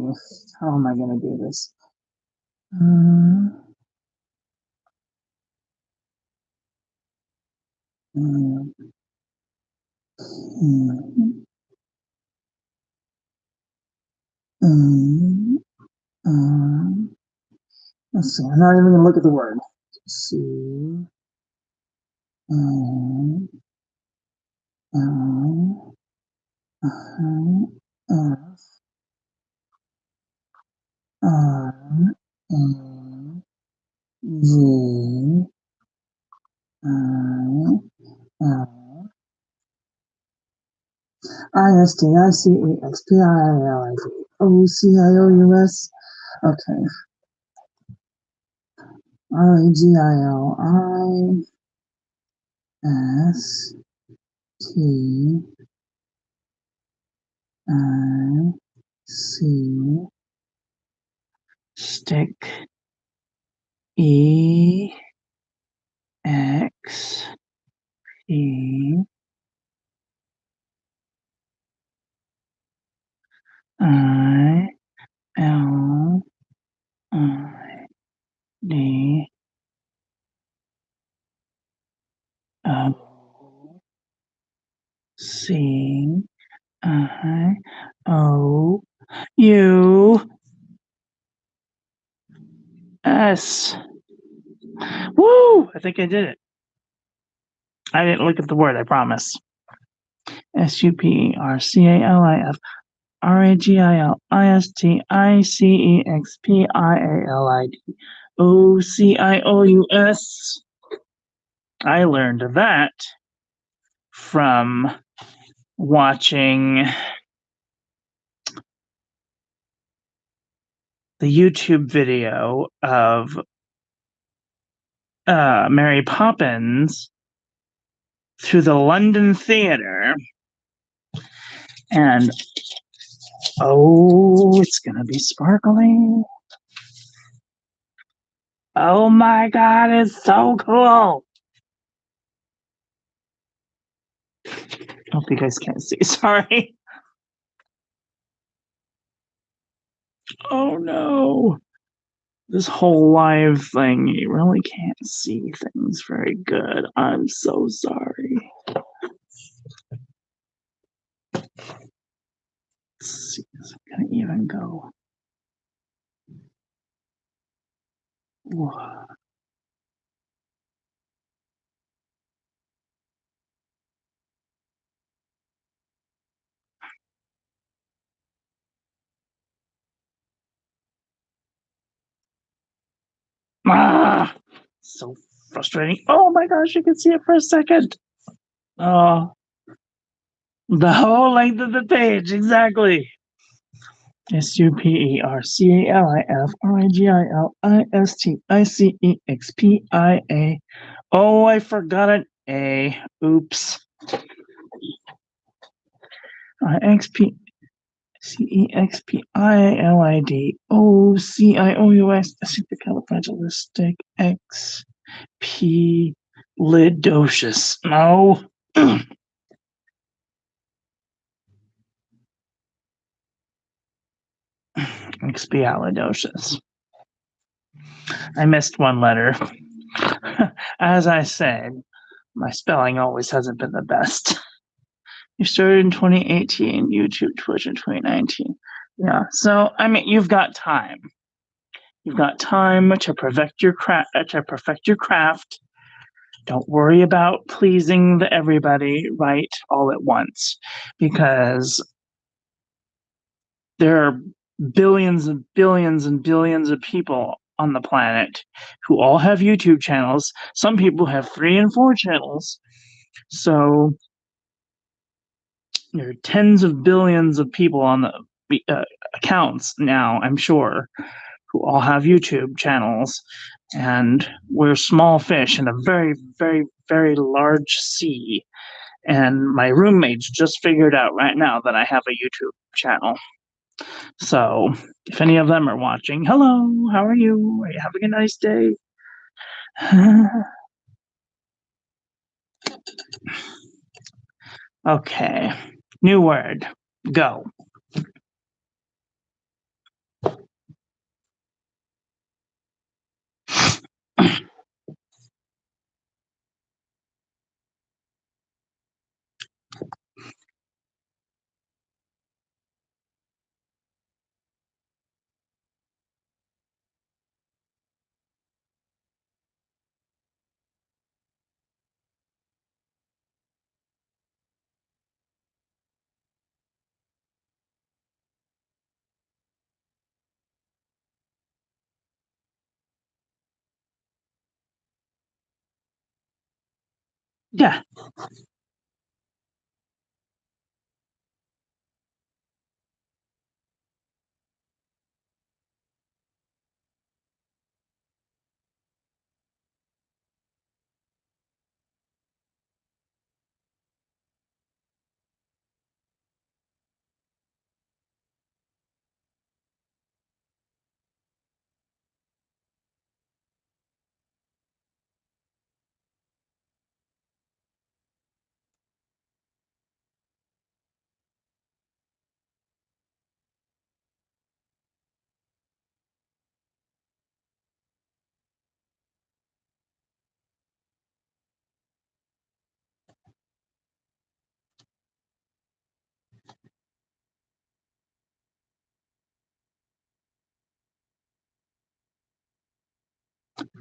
How am I going to do this? Let's see, I'm not even going to look at the word. C L F R A G I L I S T I C E X P I L I D O C I O U S. Okay. R A G I L I S T I C stick E X P I L I D O C I O U S. Woo! I think I did it. I didn't look at the word, I promise. SUPRCALIFRAGILISTICPIALID I learned that from watching the YouTube video of Mary Poppins through the London Theatre. And oh, it's gonna be sparkling. Oh my god, it's so cool. Hope you guys can't see, sorry. Oh no. This whole live thing, you really can't see things very good. I'm so sorry. Let's see, is it gonna even go? Whoa. Ah, so frustrating. Oh my gosh, you can see it for a second. Oh, the whole length of the page, exactly. SUPERCALIFRIGILISTICEXPIA. Oh, I forgot an A. Oops. XPCEXPILIDOCIOUS supercalifragilisticexpialidocious. No. Expialidocious. I missed one letter. As I said, my spelling always hasn't been the best. You started in 2018, YouTube, Twitch in 2019. Yeah, so I mean, you've got time. You've got time to perfect your craft. Don't worry about pleasing everybody right all at once, because there are billions and billions and billions of people on the planet who all have YouTube channels. Some people have 3 and 4 channels. So there are tens of billions of people on the accounts now, I'm sure, who all have YouTube channels. And we're small fish in a very, very, very large sea. And my roommates just figured out right now that I have a YouTube channel. So if any of them are watching, hello, how are you? Are you having a nice day? Okay, new word, go. Yeah.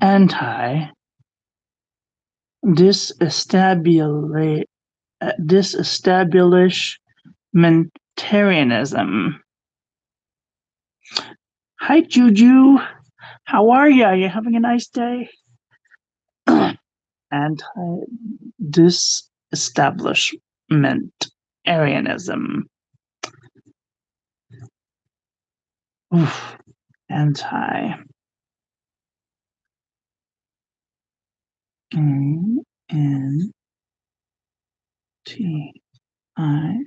Anti disestablishmentarianism. Hi, Juju. How are you? Are you having a nice day? Anti-disestablishmentarianism. Oof. Anti. N T I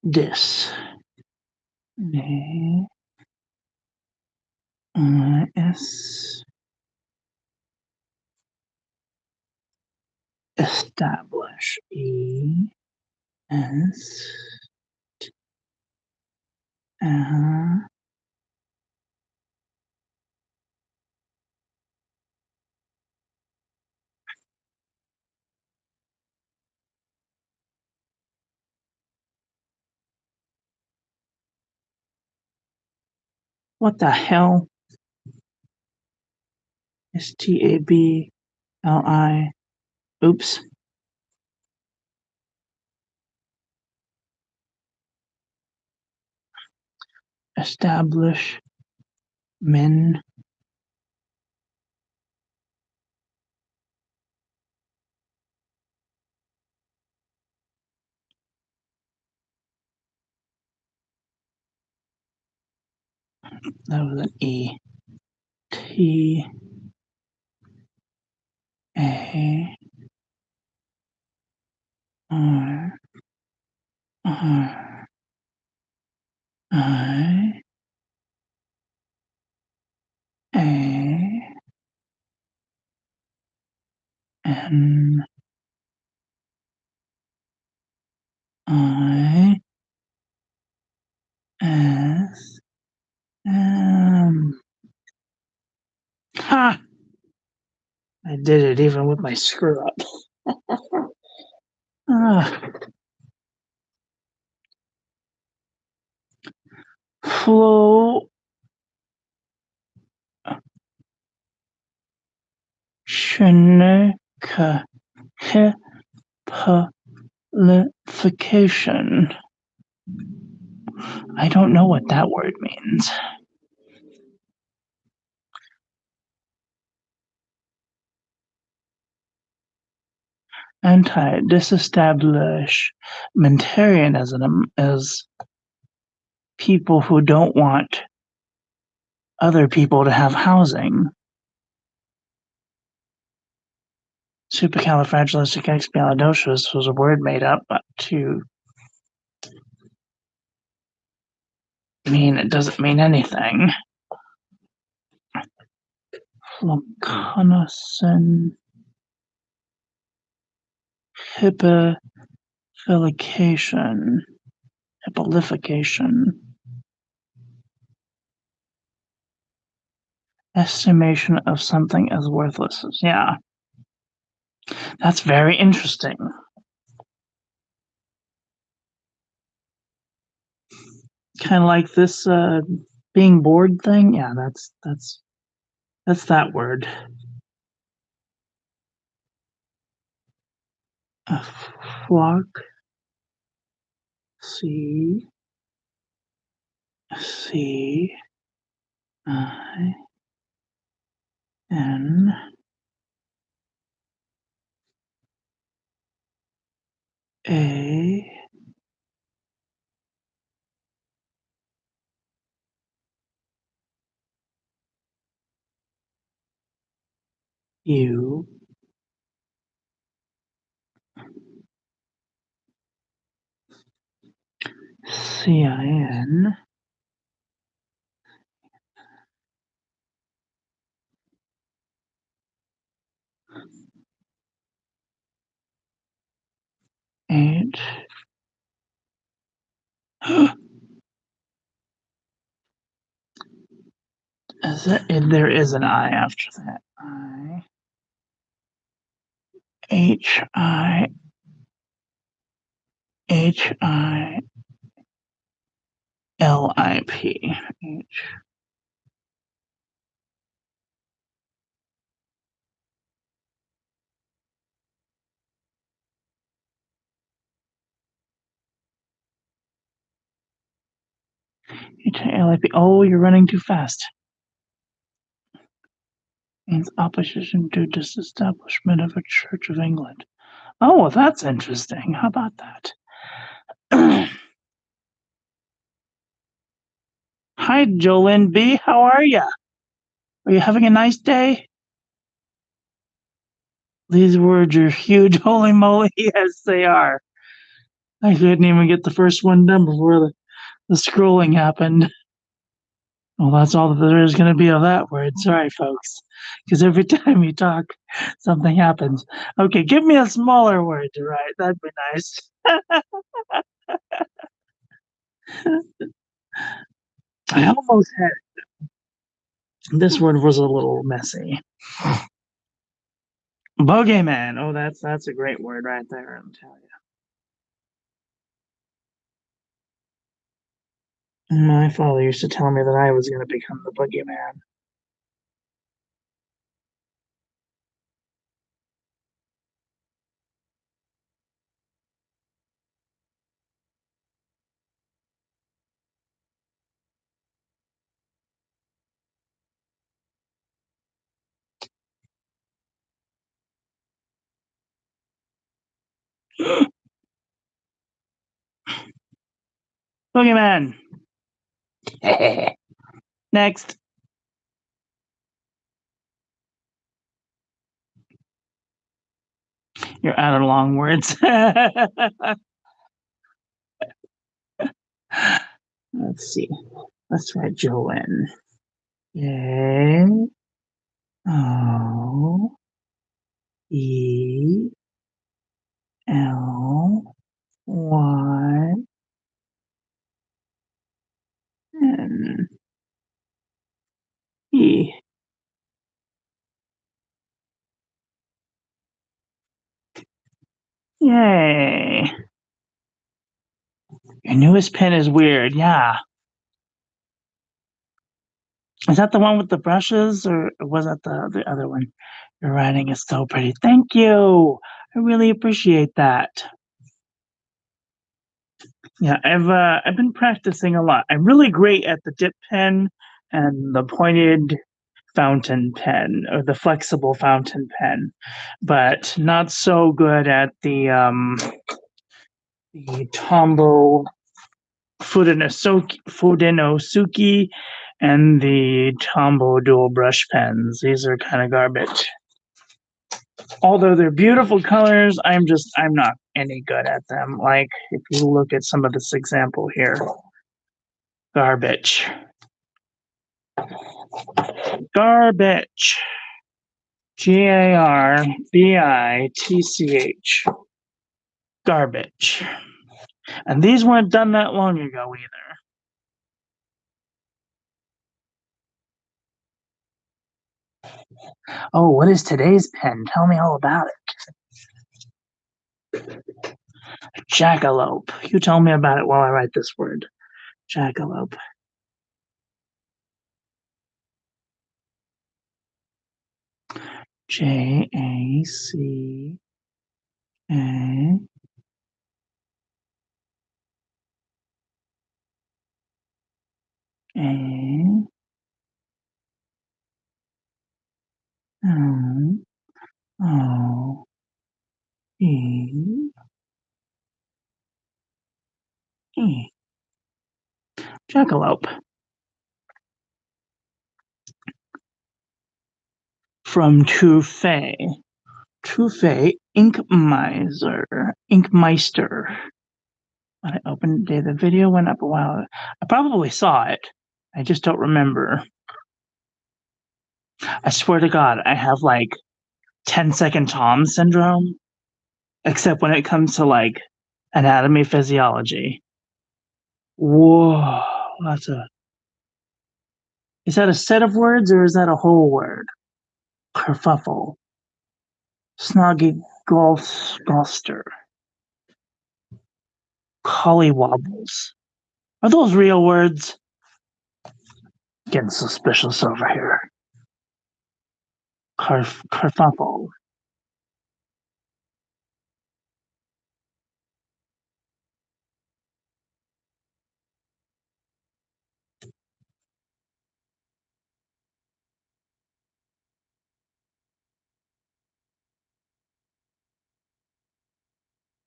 dis. S establish. S what the hell? STABLI. Oops. Establish men. That was an E. T A R R I A N I S M. Ha! I did it even with my screw up. Ah, flow Shineka hipalification. I don't know what that word means. Anti-disestablishmentarianism is people who don't want other people to have housing. Supercalifragilisticexpialidocious was a word made up to mean it doesn't mean anything. Fluconazine hippophilication. Estimation of something as worthless. Yeah, that's very interesting. Kind of like this being bored thing. Yeah, that's that word. A flock. C C I N A U C I N H. Is it? There is an I after that. I H I H I L I P. H. H-I-L-I-P. Oh, you're running too fast. Means opposition to disestablishment of a Church of England. Oh, well, that's interesting. How about that? Hi, Jolene B. How are you? Are you having a nice day? These words are huge. Holy moly. Yes, they are. I couldn't even get the first one done before the scrolling happened. Well, that's all that there is going to be of that word. Sorry, folks. Because every time you talk, something happens. Okay, give me a smaller word to write. That'd be nice. I almost had it. This word was a little messy. Bogeyman. Oh, that's a great word right there, I'm telling you. My father used to tell me that I was going to become the boogeyman. Boogeyman. Next. You're out of long words. Let's see. Let's try Jolene. J O E L Y N E. Yay. Your newest pen is weird. Yeah. Is that the one with the brushes or was that the other one? Your writing is so pretty. Thank you. I really appreciate that. Yeah, I've been practicing a lot. I'm really great at the dip pen and the pointed fountain pen or the flexible fountain pen, but not so good at the Tombow Fudenosuke and the Tombow dual brush pens. These are kind of garbage. Although they're beautiful colors, I'm not any good at them. Like if you look at some of this example here, garbage. Garbage. Garbitch. Garbage. And these weren't done that long ago either. Oh, what is today's pen? Tell me all about it. Jackalope. You tell me about it while I write this word. Jackalope. Jacka. O E E. Jackalope. From Touffe. Touffe Inkmeister. When I opened it, the video went up a while. I probably saw it. I just don't remember. I swear to God, I have like 10-second Tom syndrome, except when it comes to like anatomy, physiology. Whoa, is that a set of words or is that a whole word? Kerfuffle. Snoggy Gloucester. Collywobbles. Are those real words? Getting suspicious over here. Kerfuffle.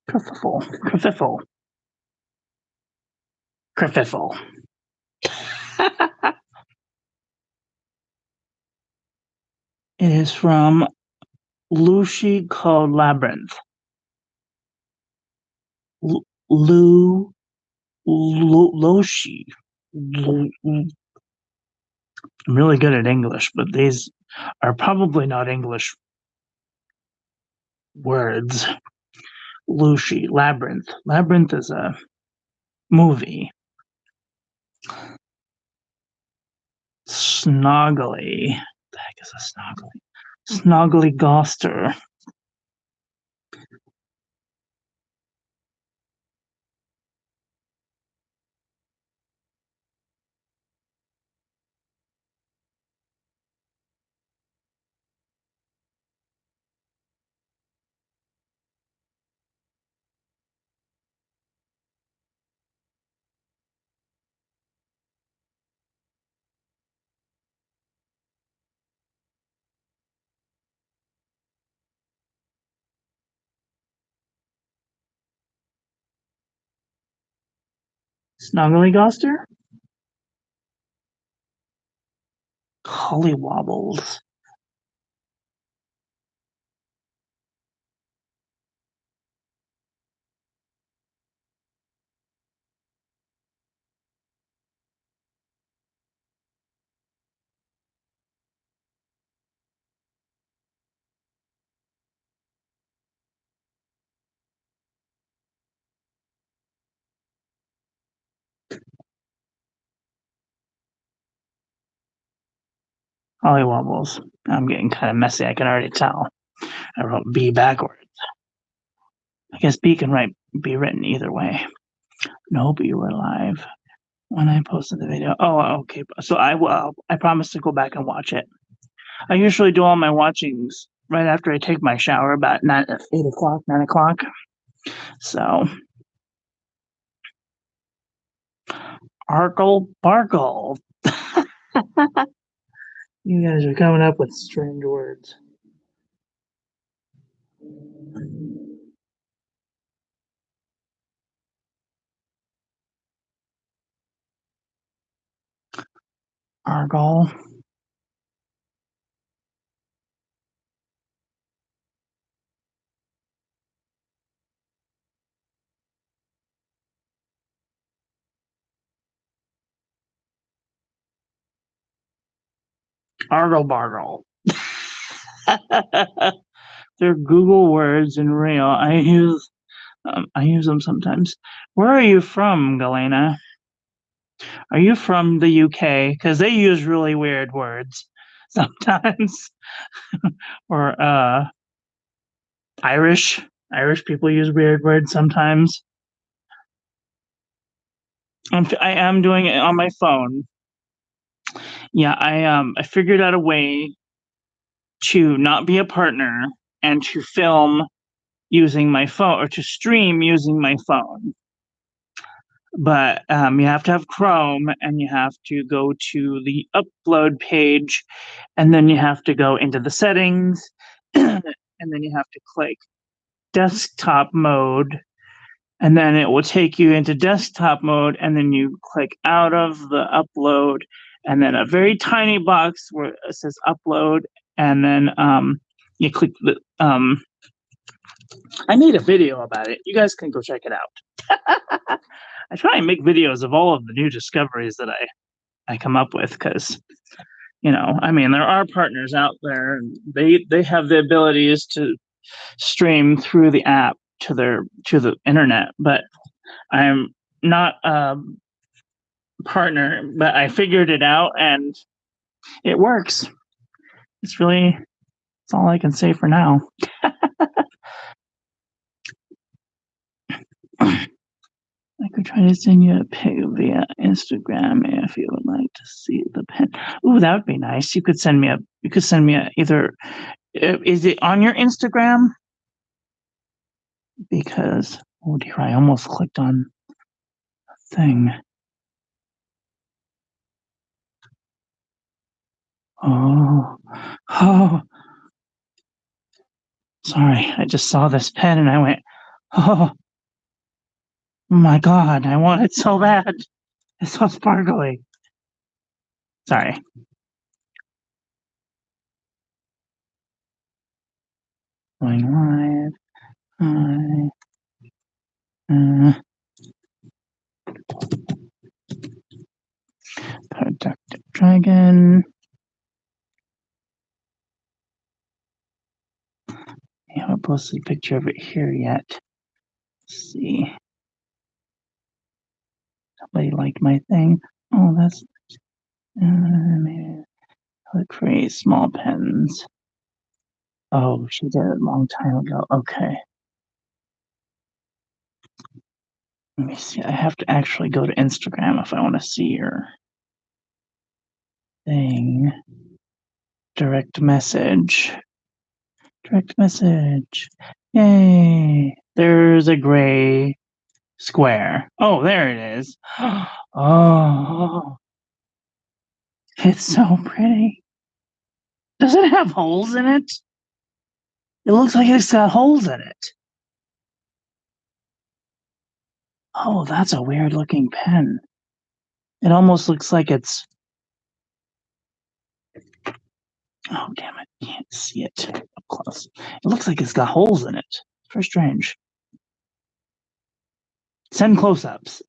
Kerfuffle. Kerfuffle. Kerfuffle. It is from Lucy called Labyrinth. Loshi. I'm really good at English, but these are probably not English words. Lucy, Labyrinth. Labyrinth is a movie. Snoggly. What the heck is a snoggly? Snoggly Goster. Snoggly Goster? Holly Wobbles. Holly Wobbles. I'm getting kind of messy. I can already tell. I wrote B backwards. I guess B can be written either way. No, you were live when I posted the video. Oh, okay. So I promise to go back and watch it. I usually do all my watchings right after I take my shower, about 8 o'clock, 9 o'clock. So, Arkle Barkle. You guys are coming up with strange words. Argyle. Argle Bargle. They're Google words in real. I use them sometimes. Where are you from, Galena? Are you from the UK? Because they use really weird words sometimes. Or Irish. Irish people use weird words sometimes. I am doing it on my phone. Yeah, I figured out a way to not be a partner and to film using my phone, or to stream using my phone. But you have to have Chrome, and you have to go to the upload page, and then you have to go into the settings, and then you have to click desktop mode, and then it will take you into desktop mode, and then you click out of the upload, and then a very tiny box where it says upload, and then you click the I made a video about it. You guys can go check it out. I try and make videos of all of the new discoveries that I come up with, because I mean, there are partners out there, and they have the abilities to stream through the app to the internet, but I'm not a partner. But I figured it out, and it works. It's all I can say for now. I could try to send you a pic via Instagram if you would like to see the pen. Ooh, that would be nice. You could send me either. Is it on your Instagram? Because, oh dear, I almost clicked on a thing. Oh, sorry. I just saw this pen and I went, oh my God, I want it so bad. It's so sparkly. Sorry. Going live. Productive Dragon. I haven't posted a picture of it here yet. Let's see. Somebody liked my thing. Oh, that's click create small pens. Oh, she did it a long time ago. Okay. Let me see. I have to actually go to Instagram if I want to see her thing. Direct message. Direct message. Yay. There's a gray square. Oh, there it is. Oh, it's so pretty. Does it have holes in it? It looks like it's got holes in it. Oh, that's a weird looking pen. It almost looks like it's Oh, damn it. Can't see it up close. It looks like it's got holes in it. Very strange. Send close-ups.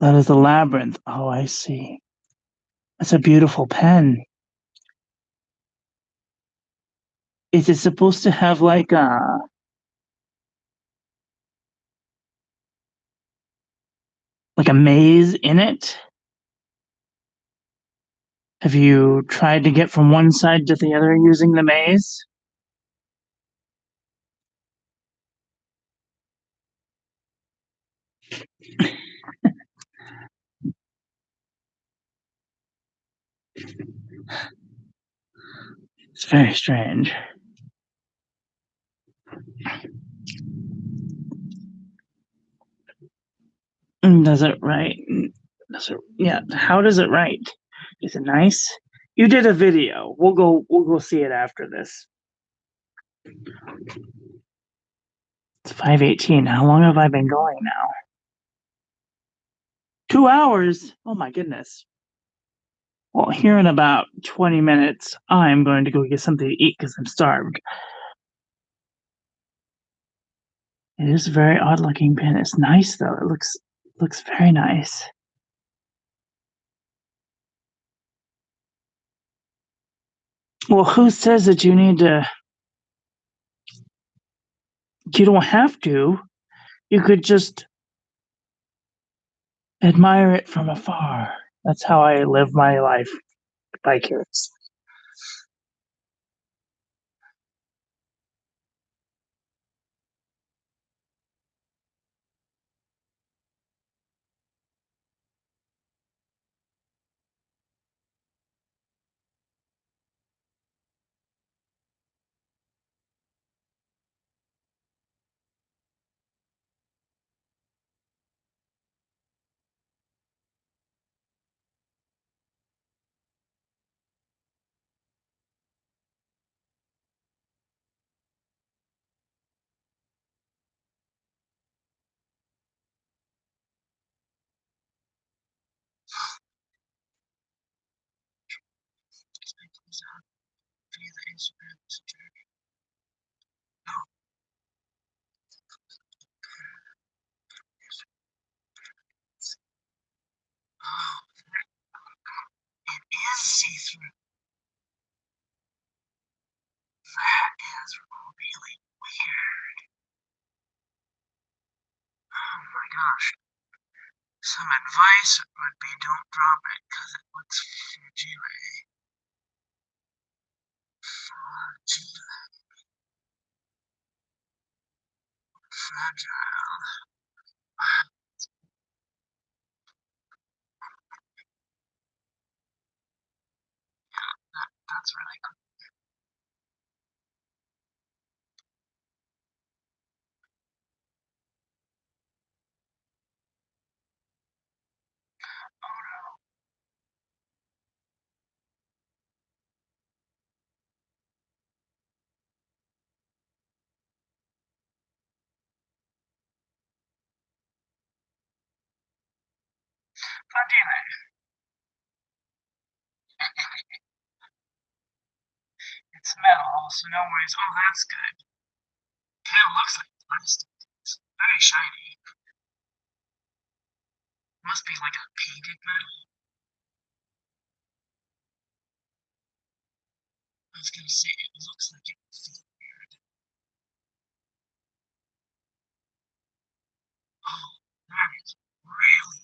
That is a labyrinth. Oh, I see. That's a beautiful pen. Is it supposed to have like a maze in it? Have you tried to get from one side to the other using the maze? It's very strange. Does it write? Does it? Yeah. How does it write? Is it nice? You did a video. We'll go see it after this. It's 5:18. How long have I been going now? 2 hours? Oh my goodness. Well, here in about 20 minutes, I'm going to go get something to eat because I'm starved. It is a very odd looking pen. It's nice though. It looks very nice. Well, who says that you need to? You don't have to. You could just admire it from afar. That's how I live my life vicariously. See-through. That is really weird. Oh my gosh. Some advice would be don't drop it because it looks fragile. Fragile. That's really cool. What do you think? It's metal, so no worries. Oh, that's good. It kind of looks like plastic. It's very shiny. Must be like a painted metal. I was gonna say it looks like it would feel weird. Oh, that is really.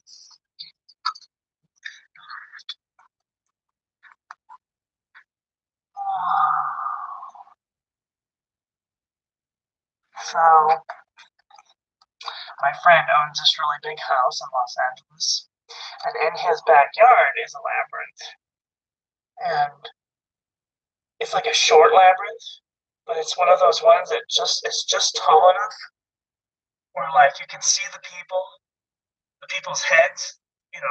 So, my friend owns this really big house in Los Angeles, and in his backyard is a labyrinth. And it's like a short labyrinth, but it's one of those ones that it's just tall enough where like you can see the people's heads,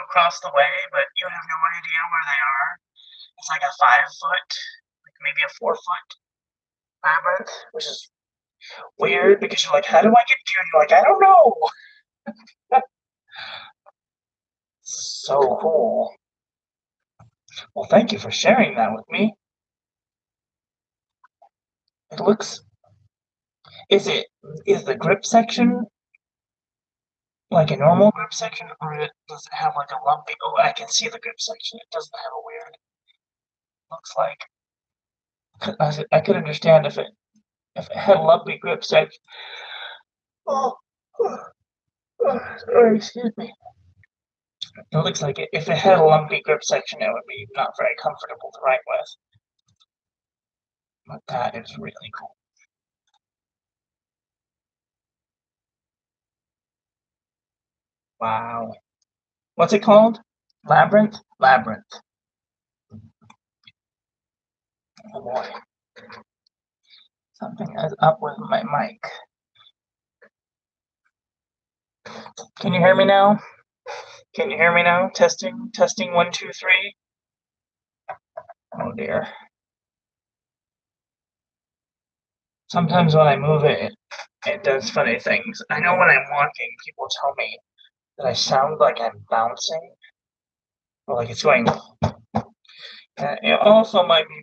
across the way, but you have no idea where they are. It's like a 5 foot, maybe a 4-foot labyrinth, which is weird because you're like, how do I get to you? And you're like, I don't know. So cool. Well, thank you for sharing that with me. It looks, is the grip section like a normal grip section, or does it have like a lumpy? Oh, I can see the grip section. It doesn't have a weird. Looks like I could understand if it had a lumpy grip section. Oh, sorry, excuse me. It looks like if it had a lumpy grip section, it would be not very comfortable to write with. But that is really cool. Wow. What's it called? Labyrinth? Labyrinth. Oh boy. Something is up with my mic. Can you hear me now? Can you hear me now? Testing, testing, 1, 2, 3. Oh dear. Sometimes when I move it, it does funny things. I know when I'm walking, people tell me that I sound like I'm bouncing, or like it's going. It also might be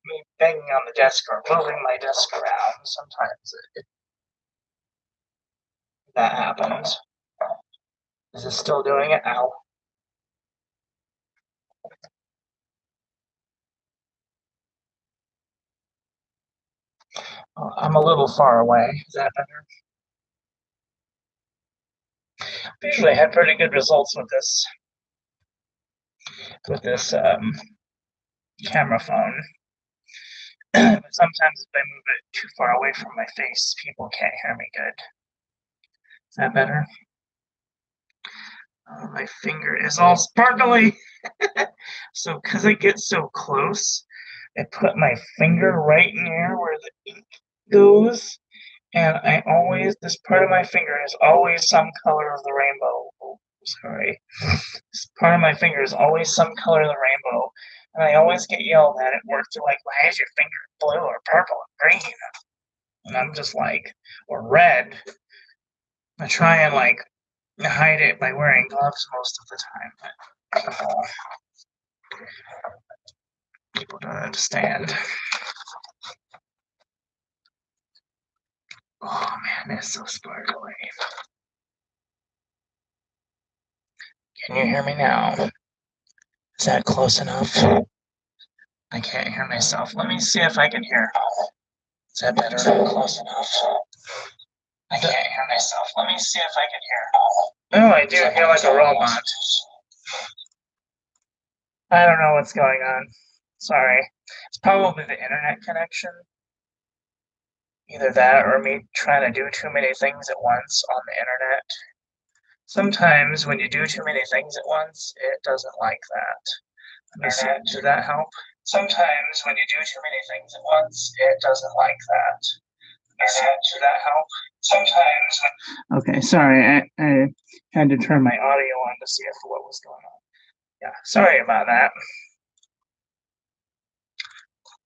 me banging on the desk or moving my desk around. Sometimes that happens. Is it still doing it? Ow. I'm a little far away. Is that better? I usually had pretty good results with this camera phone. But sometimes if I move it too far away from my face, people can't hear me good. Is that better? Oh, my finger is all sparkly. So, because it gets so close, I put my finger right near where the ink goes, and this part of my finger is always some color of the rainbow. Oh, sorry. This part of my finger is always some color of the rainbow, and I always get yelled at work. They're like, why is your finger blue or purple or green? And I'm just like, or red. I try and like hide it by wearing gloves most of the time. But people don't understand. Oh man, it's so sparkly. Can you hear me now? Is that close enough? I can't hear myself. Let me see if I can hear. Is that better? Close enough. I can't hear myself. Let me see if I can hear. Oh, I do hear like a robot. I don't know what's going on. Sorry. It's probably the internet connection. Either that or me trying to do too many things at once on the internet. Sometimes when you do too many things at once, it doesn't like that. Let me see. Did that help? Sometimes when you do too many things at once, it doesn't like that. Did that help? Sometimes. Okay, sorry. I had to turn my audio on to see what was going on. Yeah, sorry about that.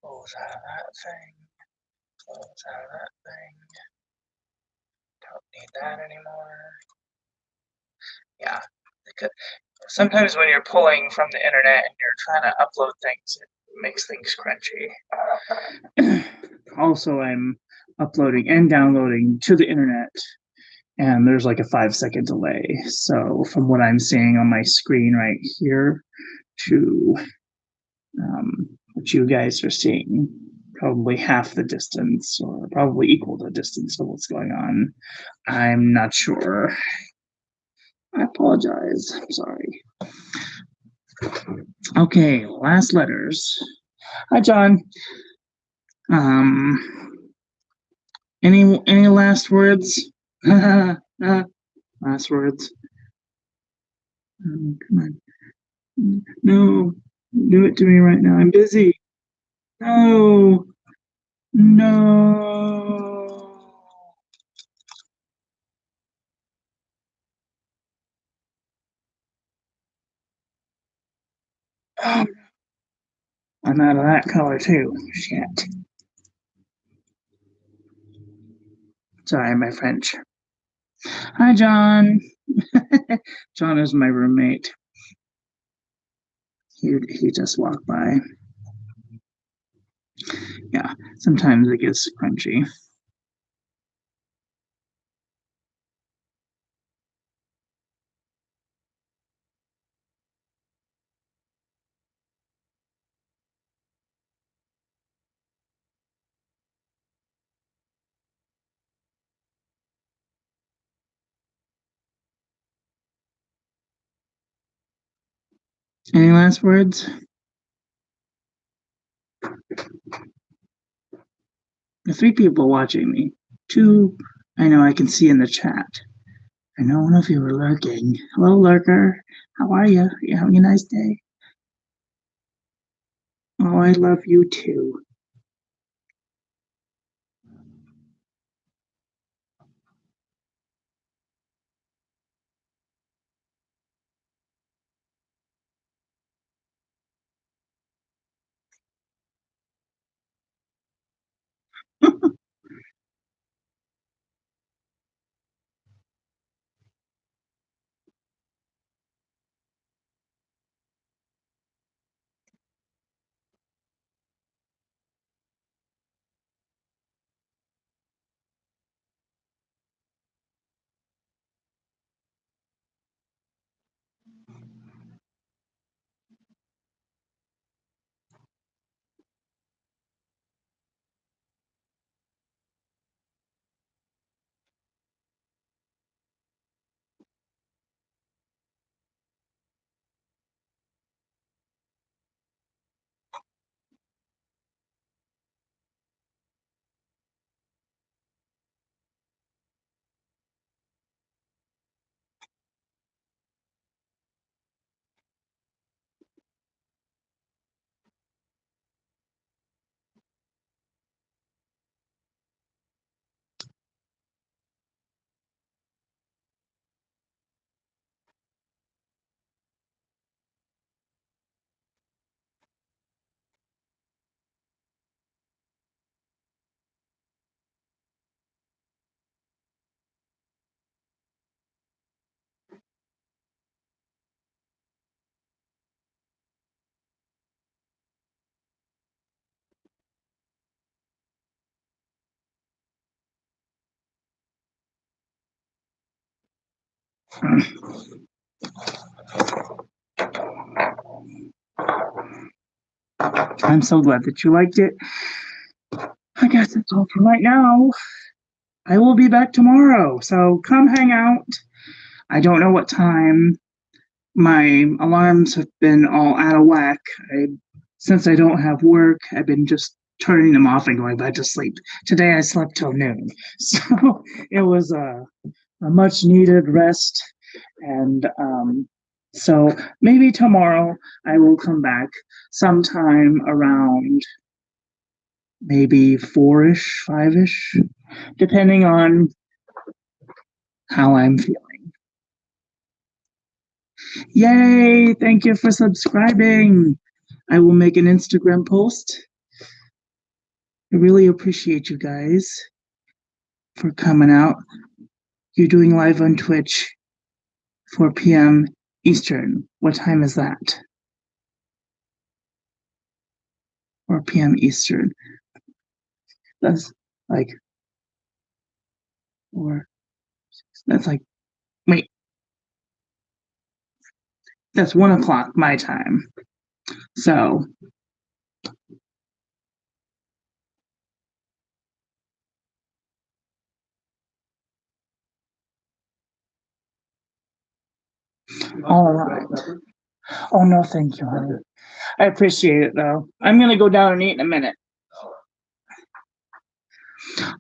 Close out of that thing. Close out of that thing. Don't need that anymore. Yeah. Sometimes when you're pulling from the internet and you're trying to upload things, it makes things crunchy. Also, I'm uploading and downloading to the internet, and there's like a 5-second delay. So from what I'm seeing on my screen right here to what you guys are seeing, probably half the distance or probably equal the distance of what's going on. I'm not sure. I apologize. I'm sorry. Okay, last letters. Hi, John. Any last words? Last words. Come on. No, do it to me right now. I'm busy. No, no. Um, I'm out of that color too. Shit. Sorry, my French. Hi, John. John is my roommate. He just walked by. Yeah, sometimes it gets crunchy. Any last words? The 3 people watching me. 2, I know I can see in the chat. I know one of you are lurking. Hello, lurker. How are you? You having a nice day? Oh, I love you too. I'm so glad that you liked it. I guess that's all for right now. I will be back tomorrow, so come hang out. I don't know what time. My alarms have been all out of whack. Since I don't have work, I've been just turning them off and going back to sleep. Today I slept till noon, so it was a much needed rest. And so maybe tomorrow I will come back sometime around maybe 4-ish, 5-ish, depending on how I'm feeling. Yay! Thank you for subscribing. I will make an Instagram post. I really appreciate you guys for coming out. You're doing live on Twitch, 4 p.m. Eastern. What time is that? 4 p.m. Eastern. That's like, or that's like, wait, that's 1 o'clock my time. So, all right. Oh, no, thank you, honey. I appreciate it, though. I'm going to go down and eat in a minute.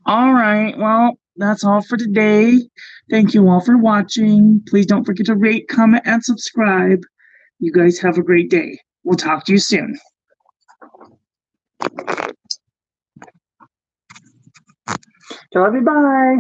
All right. Well, that's all for today. Thank you all for watching. Please don't forget to rate, comment, and subscribe. You guys have a great day. We'll talk to you soon. I love you. Bye.